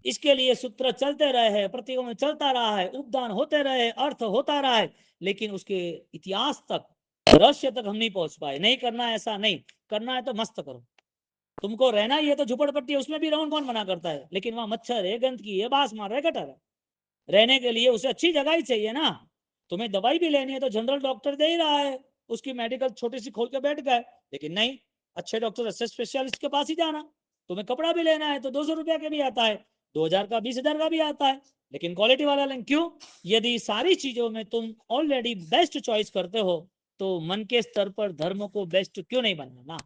इसके लिए सूत्र चलते रहे हैं, प्रतीकों में चलता रहा है, उपदान होते रहे, अर्थ होता रहा है, लेकिन उसके इतिहास तक, रहस्य तक हम नहीं पहुंच पाए। नहीं करना है ऐसा नहीं, करना है तो मस्त करो। तुमको रहना ही है तो झुपड़पट्टी है, उसमें भी रहूं कौन मना करता है, लेकिन वहां मच्छर है, गंदगी है, बास मार रहा है, गटर है। रहने के लिए उसे अच्छी जगह ही चाहिए ना। तुम्हें दवाई भी लेनी है तो जनरल डॉक्टर दे ही रहा है, उसकी मेडिकल छोटी सी खोल के बैठ गए, लेकिन नहीं, अच्छे डॉक्टर, अच्छे स्पेशलिस्ट के पास ही जाना। तुम्हें कपड़ा भी लेना है तो 200 रुपया के भी आता है, 2,000 का, 20,000 का भी आता है, लेकिन क्वालिटी वाला लें। क्यों? यदि सारी चीजों में तुम ऑलरेडी बेस्ट चॉइस करते हो तो मन के स्तर पर धर्म को बेस्ट क्यों नहीं बनाना?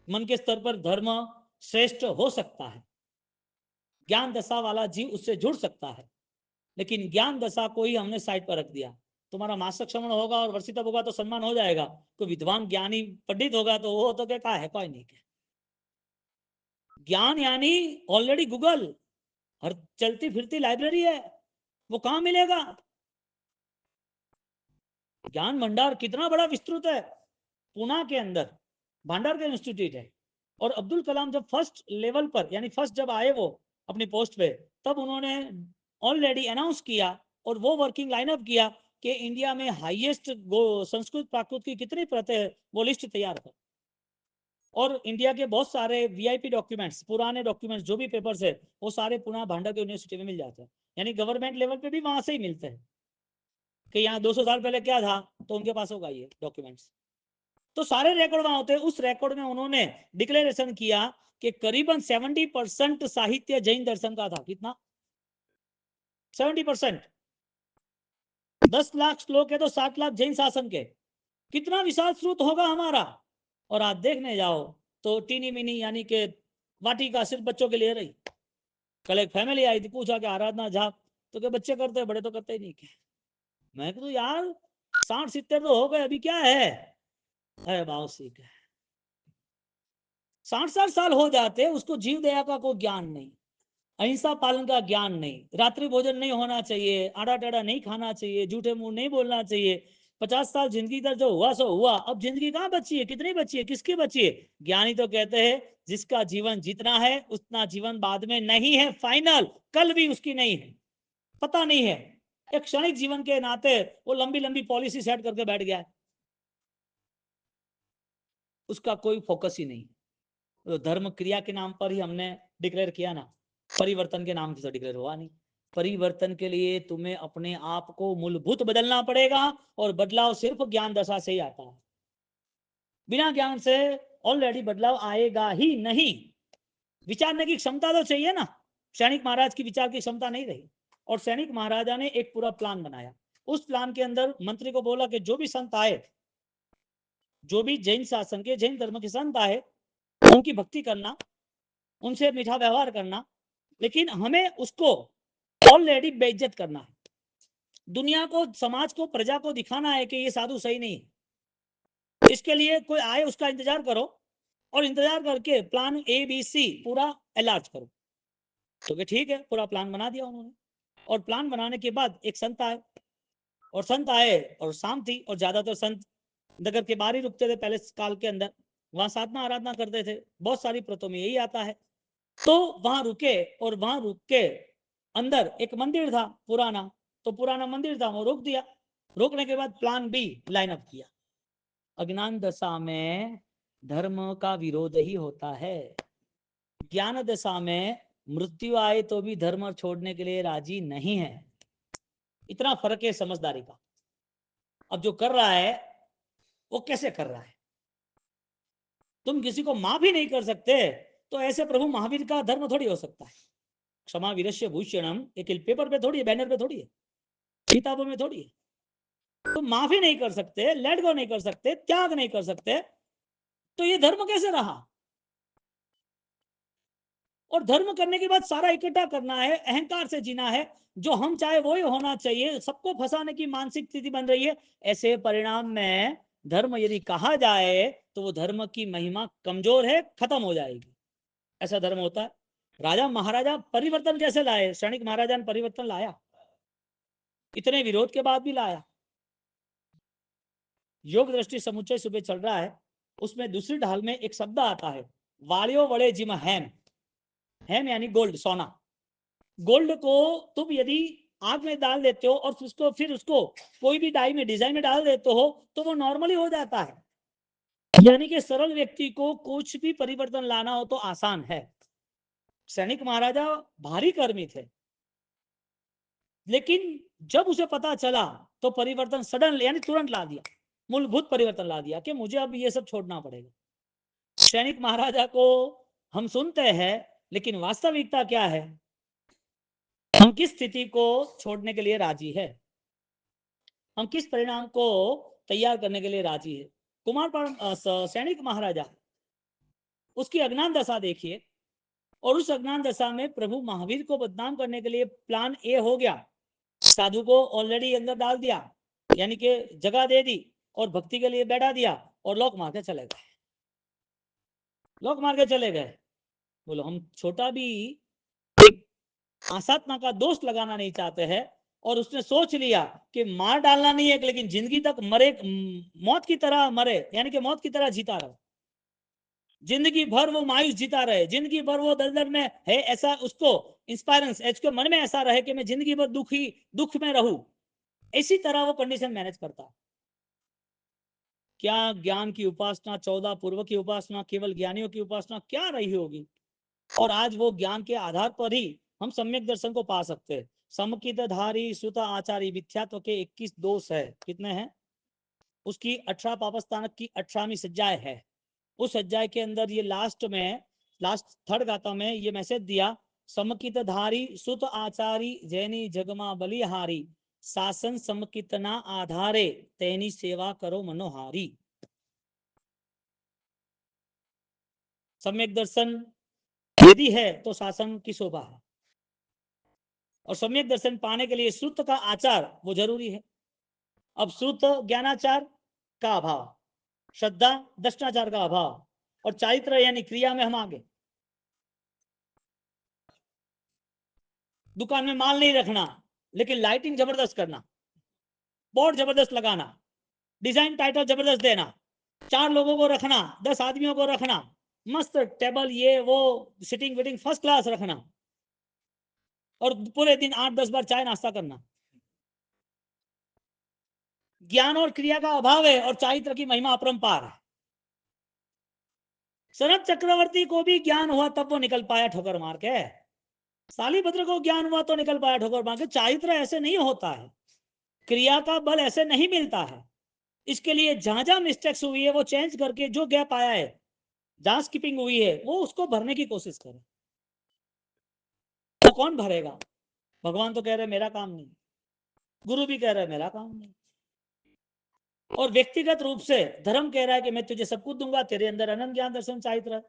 मन के स्तर पर धर्म श्रेष्ठ हो सकता है, ज्ञान दशा वाला जीव उससे जुड़ सकता है, लेकिन ज्ञान दशा को ही हमने साइड पर रख दिया। तुम्हारा मासिक श्रवण होगा और वर्षित होगा तो सम्मान हो जाएगा, कोई विद्वान ज्ञानी पंडित होगा तो वो तो क्या है, कोई नहीं। ज्ञान यानी ऑलरेडी गूगल, हर चलती फिरती लाइब्रेरी है, वो कहां मिलेगा? ज्ञान भंडार कितना बड़ा विस्तृत है। पुणे के अंदर भंडार का इंस्टीट्यूट है, और अब्दुल कलाम जब फर्स्ट लेवल पर, यानी फर्स्ट जब आए वो अपनी पोस्ट पे, तब उन्होंने ऑलरेडी अनाउंस किया और वो वर्किंग लाइनअप किया कि इंडिया में हाईएस्ट संस्कृत प्राकृत की कितनी प्रतें है, वो लिस्ट तैयार कर। और इंडिया के बहुत सारे वीआईपी डॉक्यूमेंट्स, पुराने डॉक्यूमेंट्स जो भी पेपर्स है, वो सारे पुणे भांडार यूनिवर्सिटी में मिल जाते हैं, यानी गवर्नमेंट लेवल पे भी वहां से ही मिलते हैं कि यहाँ 200 साल पहले क्या था, तो उनके पास होगा ये डॉक्यूमेंट्स। तो सारे रिकॉर्ड वहां होते हैं। उस रिकॉर्ड में उन्होंने डिक्लेरेशन किया कि करीबन 70% साहित्य जैन दर्शन का था। कितना? 70%। 10 लाख श्लोक है तो 60 लाख जैन शासन के, कितना विशाल स्रोत होगा हमारा। और आज देखने जाओ तो टीनी मिनी यानी के वाटिका सिर्फ बच्चों के लिए रही। कल एक फैमिली आई थी, पूछा कि आराधना जाप तो क्या बच्चे करते हैं, बड़े तो करते ही नहीं। क्या मैं तो यार 60-70 तो हो गए, अभी क्या है? अरे भाव सीख है, 60-60 साल हो जाते, उसको जीव दया का कोई ज्ञान नहीं, अहिंसा पालन का ज्ञान नहीं, रात्रि भोजन नहीं होना चाहिए, आड़ा टेढ़ा नहीं खाना चाहिए, झूठे मुंह नहीं बोलना चाहिए। 50 साल जिंदगी तक जो हुआ सो हुआ, अब जिंदगी कहां बची है, कितनी बची है, किसकी बची है? ज्ञानी तो कहते हैं जिसका जीवन जितना है उतना जीवन बाद में नहीं है, फाइनल, कल भी उसकी नहीं है, पता नहीं है। एक क्षणिक जीवन के नाते वो लंबी लंबी पॉलिसी सेट करके बैठ गया है, उसका कोई फोकस ही नहीं। तो धर्म क्रिया के नाम पर ही हमने डिक्लेयर किया ना, परिवर्तन के नाम से डिक्लेयर हुआ नहीं। परिवर्तन के लिए तुम्हें अपने आप को मूलभूत बदलना पड़ेगा, और बदलाव सिर्फ ज्ञान दशा से ही आता है। बिना ज्ञान से ऑलरेडी बदलाव आएगा ही नहीं। विचारने की क्षमता तो चाहिए ना। सैनिक महाराज की विचार की क्षमता नहीं रही, और सैनिक महाराजा ने एक पूरा प्लान बनाया। उस प्लान के अंदर मंत्री को बोला कि जो भी संत आए, जो भी जैन शासन के, जैन धर्म के संत आए, उनकी भक्ति करना, उनसे मीठा व्यवहार करना, लेकिन हमें उसको ऑलरेडी बेइज्जत करना है। दुनिया को, समाज को, प्रजा को दिखाना है कि ये साधु सही नहीं है। इसके लिए कोई आए उसका इंतजार करो, और इंतजार करके प्लान ABC पूरा एलार्ज करो। तो ठीक है, पूरा प्लान बना दिया उन्होंने। और प्लान बनाने के बाद एक संत आए, और संत आए और शाम थी, और ज्यादातर संत नगर के बाहर ही रुकते थे पहले काल के अंदर, वहां साधना आराधना करते थे। बहुत सारी प्रतों में यही आता है। तो वहां रुके, और वहां रुक के अंदर एक मंदिर था पुराना, तो पुराना मंदिर था, वो रोक दिया। रोकने के बाद प्लान B लाइन अप किया। अज्ञान दशा में धर्म का विरोध ही होता है। ज्ञान दशा में मृत्यु आए तो भी धर्म छोड़ने के लिए राजी नहीं है। इतना फर्क है समझदारी का। अब जो कर रहा है वो कैसे कर रहा है? तुम किसी को माफ भी नहीं कर सकते, तो ऐसे प्रभु महावीर का धर्म थोड़ी हो सकता है। क्षमा वीरस्य भूषणम एक पेपर पे थोड़ी है, बैनर पे थोड़ी है, किताबों में थोड़ी है। तुम माफी नहीं कर सकते, लेट गो नहीं कर सकते, त्याग नहीं कर सकते, तो ये धर्म कैसे रहा? और धर्म करने के बाद सारा इकट्ठा करना है, अहंकार से जीना है, जो हम चाहे वो ही होना चाहिए, सबको फंसाने की मानसिक स्थिति बन रही है। ऐसे परिणाम में धर्म यदि कहा जाए तो वो धर्म की महिमा कमजोर है, खत्म हो जाएगी। ऐसा धर्म होता है। राजा महाराजा परिवर्तन कैसे लाए? सैनिक महाराजा ने परिवर्तन लाया, इतने विरोध के बाद भी लाया। योग दृष्टि समुच्चय सुबह चल रहा है, उसमें दूसरी ढाल में एक शब्द आता है, वालियो वड़े जिम हैम। हैम यानी गोल्ड, सोना। गोल्ड को तुम यदि आग में डाल देते हो और उसको फिर उसको कोई भी डाई में, डिजाइन में डाल देते हो, तो वो नॉर्मली हो जाता है। यानी कि सरल व्यक्ति को कुछ भी परिवर्तन लाना हो तो आसान है। सैनिक महाराजा भारी कर्मी थे, लेकिन जब उसे पता चला तो परिवर्तन सडन यानी तुरंत ला दिया, मूलभूत परिवर्तन ला दिया कि मुझे अब ये सब छोड़ना पड़ेगा। सैनिक महाराजा को हम सुनते हैं, लेकिन वास्तविकता क्या है? हम किस स्थिति को छोड़ने के लिए राजी है? हम किस परिणाम को तैयार करने के लिए राजी है? सैनिक महाराजा, उसकी अज्ञान दशा देखिए, और उस अज्ञान दशा में प्रभु महावीर को बदनाम करने के लिए प्लान A हो गया। साधु को ऑलरेडी अंदर डाल दिया, यानी कि जगह दे दी, और भक्ति के लिए बैठा दिया, और लॉक मार के चले गए। लॉक मार के चले गए। बोलो, हम छोटा भी एक आसात्मा का दोस्त लगाना नहीं चाहते हैं, और उसने सोच लिया कि मार डालना नहीं है, लेकिन जिंदगी तक मरे, मौत की तरह मरे, यानी कि मौत की तरह जीता रहे, जिंदगी भर वो मायूस जीता रहे, जिंदगी भर वो दलदल में है, ऐसा उसको इंस्पायरेंस, उसके मन में ऐसा रहे कि मैं जिंदगी भर दुख में रहूं। इसी तरह वो कंडीशन मैनेज करता। क्या ज्ञान की उपासना, 14 पूर्व की उपासना, केवल ज्ञानियों की उपासना क्या रही होगी? और आज वो ज्ञान के आधार पर ही हम सम्यक दर्शन को पा सकते हैं। समकितधारी सुत आचारी मिथ्यात्व के 21 दोष है। कितने हैं? उसकी 18 पापस्थानक की 18वीं सज्जाएं है। उस सज्जाए के अंदर ये लास्ट थर्ड गाथा में ये मैसेज दिया, समकितधारी सुत आचारी जैनी जगमा बलिहारी, शासन समकितना आधारे तेनी सेवा करो मनोहारी। सम्यक दर्शन यदि है तो शासन की शोभा है, और सम्यक दर्शन पाने के लिए श्रुत का आचार वो जरूरी है। अब श्रुत ज्ञानाचार का अभाव, श्रद्धा दर्शनाचार का अभाव, और चारित्र यानी क्रिया में हम आगे। दुकान में माल नहीं रखना, लेकिन लाइटिंग जबरदस्त करना, बोर्ड जबरदस्त लगाना, डिजाइन टाइटल जबरदस्त देना, 4 लोगों को रखना, 10 आदमियों को रखना, मस्त टेबल ये वो सिटिंग वेटिंग फर्स्ट क्लास रखना, और पूरे दिन 8-10 बार चाय नाश्ता करना। ज्ञान और क्रिया का अभाव है, और चारित्र की महिमा अपरंपार है। सनत चक्रवर्ती को भी ज्ञान हुआ तब वो निकल पाया ठोकर मार के। सालिभद्र को ज्ञान हुआ तो निकल पाया ठोकर मार के। चारित्र ऐसे नहीं होता है, क्रिया का बल ऐसे नहीं मिलता है। इसके लिए जहां जहां मिस्टेक्स हुई है वो चेंज करके जो गैप आया है, जहां स्किपिंग हुई है, वो उसको भरने की कोशिश करें। तो कौन भरेगा? भगवान तो कह रहे मेरा काम नहीं, गुरु भी कह रहा है मेरा काम नहीं, और व्यक्तिगत रूप से धर्म कह रहा है कि मैं तुझे सब कुछ दूंगा, तेरे अंदर अनंत ज्ञान दर्शन चारित्र,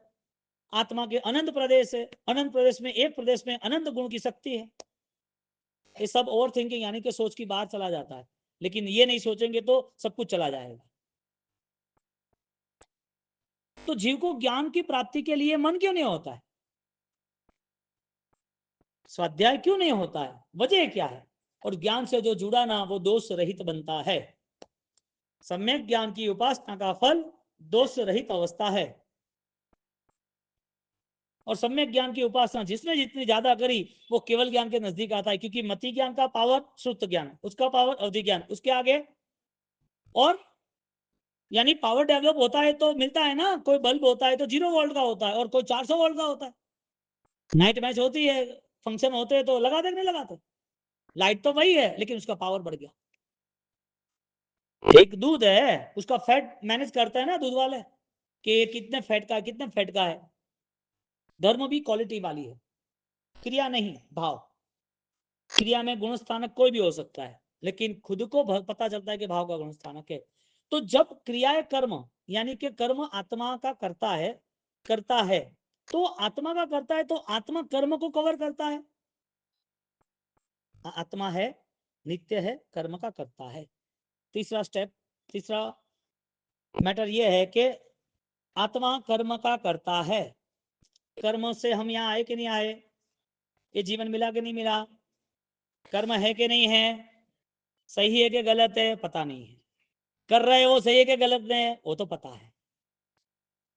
आत्मा के अनंत प्रदेश है, अनंत प्रदेश में एक प्रदेश में अनंत गुण की शक्ति है। ये सब ओवर थिंकिंग यानी कि सोच की बाहर चला जाता है, लेकिन ये नहीं सोचेंगे तो सब कुछ चला जाएगा। तो जीव को ज्ञान की प्राप्ति के लिए मन क्यों नहीं होता है, स्वाध्याय क्यों नहीं होता है, वजह क्या है? और ज्ञान से जो जुड़ा ना वो दोष रहित बनता है। सम्यक ज्ञान की उपासना का फल दोष रहित अवस्था है। और सम्यक ज्ञान की उपासना जिसने जितनी ज्यादा करी वो केवल ज्ञान के नजदीक आता है, क्योंकि मति ज्ञान का पावर श्रुत ज्ञान, उसका पावर अवधि ज्ञान, उसके आगे और यानी पावर डेवलप होता है तो मिलता है ना, कोई बल्ब होता है तो 0 वोल्ट का होता है और कोई 400 वोल्ट का होता है। नाइट मैच होती है, फंक्शन होते हैं तो लगाते नहीं लगाते, लाइट तो वही है लेकिन उसका पावर बढ़ गया। एक दूध है, उसका फैट मैनेज करता है ना दूध वाले कि कितने फैट का है, कितने फैट का है। धर्म भी क्वालिटी वाली है, क्रिया नहीं भाव। क्रिया में गुण स्थानक कोई भी हो सकता है, लेकिन खुद को पता चलता है कि भाव का गुण स्थानक है। तो जब क्रियाएं कर्म यानी कि कर्म आत्मा का करता है तो आत्मा का करता है तो आत्मा कर्म को कवर करता है। आत्मा है, नित्य है, कर्म का करता है। तीसरा स्टेप, तीसरा मैटर यह है कि आत्मा कर्म का करता है। कर्म से हम यहाँ आए कि नहीं आए, ये जीवन मिला कि नहीं मिला, कर्म है कि नहीं है, सही है कि गलत है पता नहीं है, कर रहे हो सही है कि गलत है वो तो पता है।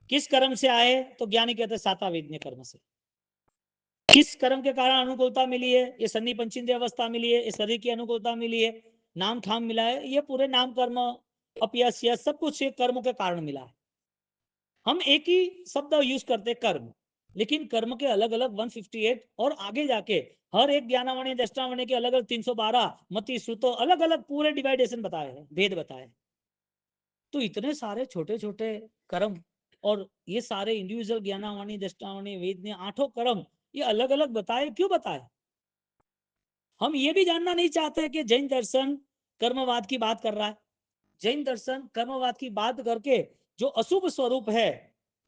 किस कर्म से आए तो ज्ञानी कहते हैं साताविज्ञ कर्म से। किस कर्म के कारण अनुकूलता मिली है, ये सन्नी पंचेंद्रिय अवस्था मिली है, ये शरीर की अनुकूलता मिली है, नाम ठाम मिला है, ये पूरे नाम कर्म अपयश यश सब कुछ कर्म के कारण मिला है। हम एक ही शब्द यूज करते कर्म, लेकिन कर्म के अलग अलग 158 और आगे जाके हर एक ज्ञानावणी दृष्टावणी के अलग अलग 312 मति श्रुतो अलग अलग पूरे डिवाइडेशन बताए हैं, भेद बताए हैं। तो इतने सारे छोटे छोटे कर्म और ये सारे इंडिविजुअल ज्ञानावणी दृष्टावणी वेद ने 8 कर्म ये अलग अलग बताए, क्यों बताए? हम ये भी जानना नहीं चाहते कि जैन दर्शन कर्मवाद की बात कर रहा है। जैन दर्शन कर्मवाद की बात करके जो अशुभ स्वरूप है,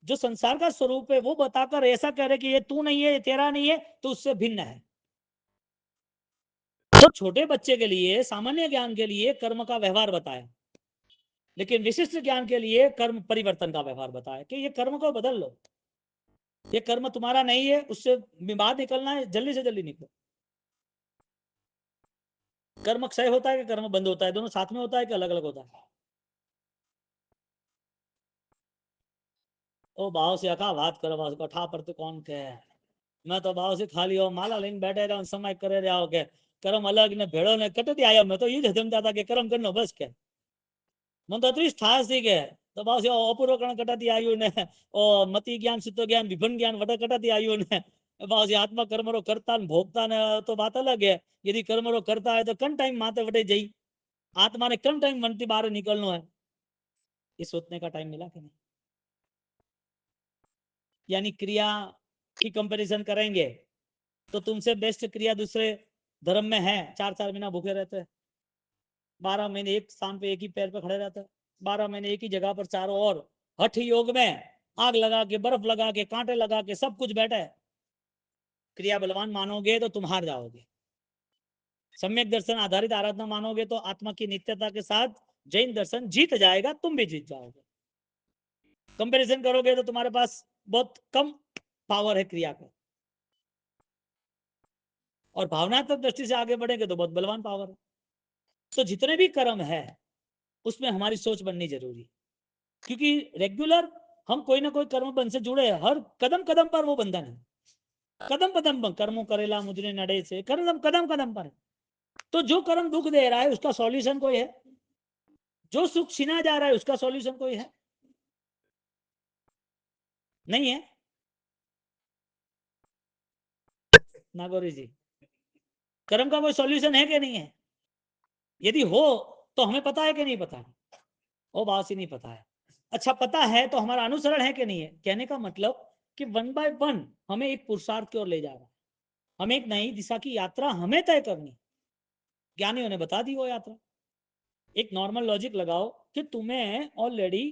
जो संसार का स्वरूप है, वो बताकर ऐसा कह रहे कि ये तू नहीं है, ये तेरा नहीं है, तो उससे भिन्न है। तो छोटे बच्चे के लिए सामान्य ज्ञान के लिए कर्म का व्यवहार बताया, लेकिन विशिष्ट ज्ञान के लिए कर्म परिवर्तन का व्यवहार बताया कि ये कर्म को बदल लो, ये कर्म तुम्हारा नहीं है, उससे बाहर निकलना है, जल्दी से जल्दी निकलो। कर्म क्षय होता है कि कर्म बंद होता है, दोनों साथ में होता है कि अलग अलग होता है? ओ भाव से अखा बात करो, भाव से कठा पर तो कौन कहे, मैं तो भाव से खाली हो माला लेने बैठे रहो समय करे रहो के कर्म अलग ने भेड़ो ने कटती आयो, मैं तो ये समझता था कि कर्म करनो बस के मन तो अतरी ठास थी के तो भाव से अपूर्व कर्ण कटाती आयु ने ओ मति ज्ञान सुतो ज्ञान विभिन्न ज्ञान वटा कटाती आयु ने भाव से आत्मा कर्म रो करता ने भोगता ने तो बात अलग है। यदि कर्म रो करता है तो कन टाइम माते वटे जई, आत्मा ने कन टाइम मन बाहर निकलनो है, ये सोचने का टाइम मिला कि नहीं? यानी क्रिया की कंपैरिजन करेंगे तो तुमसे बेस्ट क्रिया दूसरे धर्म में है, 4 4 महीना भूखे रहते, 12 महीने एक स्थान पे एक ही पैर पे खड़े रहते, 12 महीने एक ही जगह पर चारों ओर हठ योग में आग लगा के बर्फ लगा के कांटे लगा के सब कुछ बैठे। क्रिया बलवान मानोगे तो तुम हार जाओगे, सम्यक दर्शन आधारित आराधना मानोगे तो आत्मा की नित्यता के साथ जैन दर्शन जीत जाएगा, तुम भी जीत जाओगे। कंपैरिजन करोगे तो तुम्हारे पास बहुत कम पावर है क्रिया का, और भावनात्मक दृष्टि से आगे बढ़ेंगे तो बहुत बलवान पावर है। तो जितने भी कर्म है उसमें हमारी सोच बननी जरूरी, क्योंकि रेगुलर हम कोई ना कोई कर्म बंध से जुड़े हैं, हर कदम कदम पर वो बंधन है, कदम कदम पर कर्मों करेला मुझे नडे से कदम कदम कदम पर है। तो जो कर्म दुख दे रहा है उसका सॉल्यूशन कोई है, जो सुख छीना जा रहा है उसका सॉल्यूशन कोई है नहीं है। नागौरी जी, कर्म का कोई सॉल्यूशन है कि नहीं है? यदि हो तो हमें पता है कि नहीं पता है? वो बात ही नहीं पता है। अच्छा, पता है तो हमारा अनुसरण है कि नहीं है? कहने का मतलब कि वन बाय वन हमें एक पुरुषार्थ की ओर ले जा रहा है, हमें एक नई दिशा की यात्रा हमें तय करनी। ज्ञानियों ने बता दी वो यात्रा। एक नॉर्मल लॉजिक लगाओ कि तुम्हें ऑलरेडी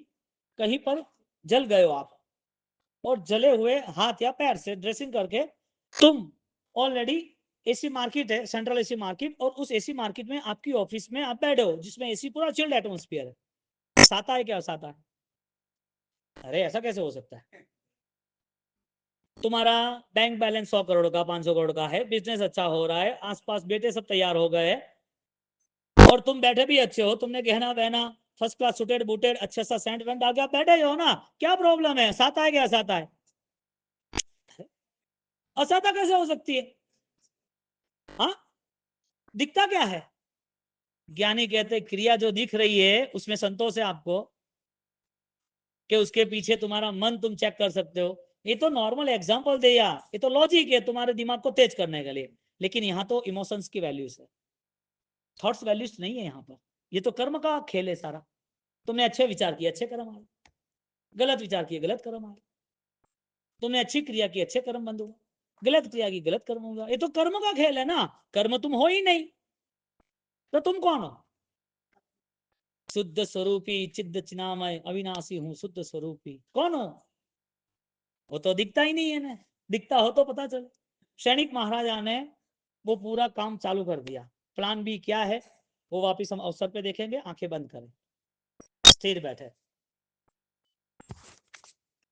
कहीं पर जल गए हो आप, और जले हुए हाथ या पैर से ड्रेसिंग करके तुम ऑलरेडी एसी मार्केट है, सेंट्रल एसी मार्केट, और उस एसी मार्केट में आपकी ऑफिस में आप बैठे हो जिसमें एसी पूरा चिल्ड एटमोस्फियर है। साता है क्या? साता है? अरे ऐसा कैसे हो सकता है? तुम्हारा बैंक बैलेंस 100 करोड़ का, 500 करोड़ का है, बिजनेस अच्छा हो रहा है, आसपास बेटे सब तैयार हो गए, और तुम बैठे भी अच्छे हो, तुमने गहना वहना फर्स्ट क्लास सुटेड बूटेड अच्छा सा सेंट वेंट आ गया, बैठे हो ना, क्या प्रॉब्लम है? साता है क्या? साता है? असाता कैसे हो सकती है? हाँ, दिखता क्या है? ज्ञानी कहते क्रिया जो दिख रही है उसमें संतोष है आपको, कि उसके पीछे तुम्हारा मन तुम चेक कर सकते हो। ये तो नॉर्मल एग्जांपल दिया, ये तो लॉजिक है तुम्हारे दिमाग को तेज करने के लिए, लेकिन यहाँ तो इमोशंस की वैल्यूज है, थॉट्स वैल्यूज नहीं है यहाँ पर। ये तो कर्म का खेल है सारा। तुमने अच्छे विचार किए, अच्छे कर्म आए, गलत विचार किए, गलत कर्म आए। तुमने अच्छी क्रिया की, अच्छे कर्म बंद हुआ, गलत क्रिया की, गलत कर्म होगा। ये तो कर्म का खेल है ना, कर्म तुम हो ही नहीं तो तुम कौन हो? शुद्ध स्वरूपी चिद्ध चिनामय अविनाशी हूँ, शुद्ध स्वरूपी कौन हो? वो तो दिखता ही नहीं है ना, दिखता हो तो पता चले। सैनिक महाराजा ने वो पूरा काम चालू कर दिया। प्लान बी क्या है वो वापिस हम अवसर पे देखेंगे, आंखें बंद करें, स्थिर बैठे।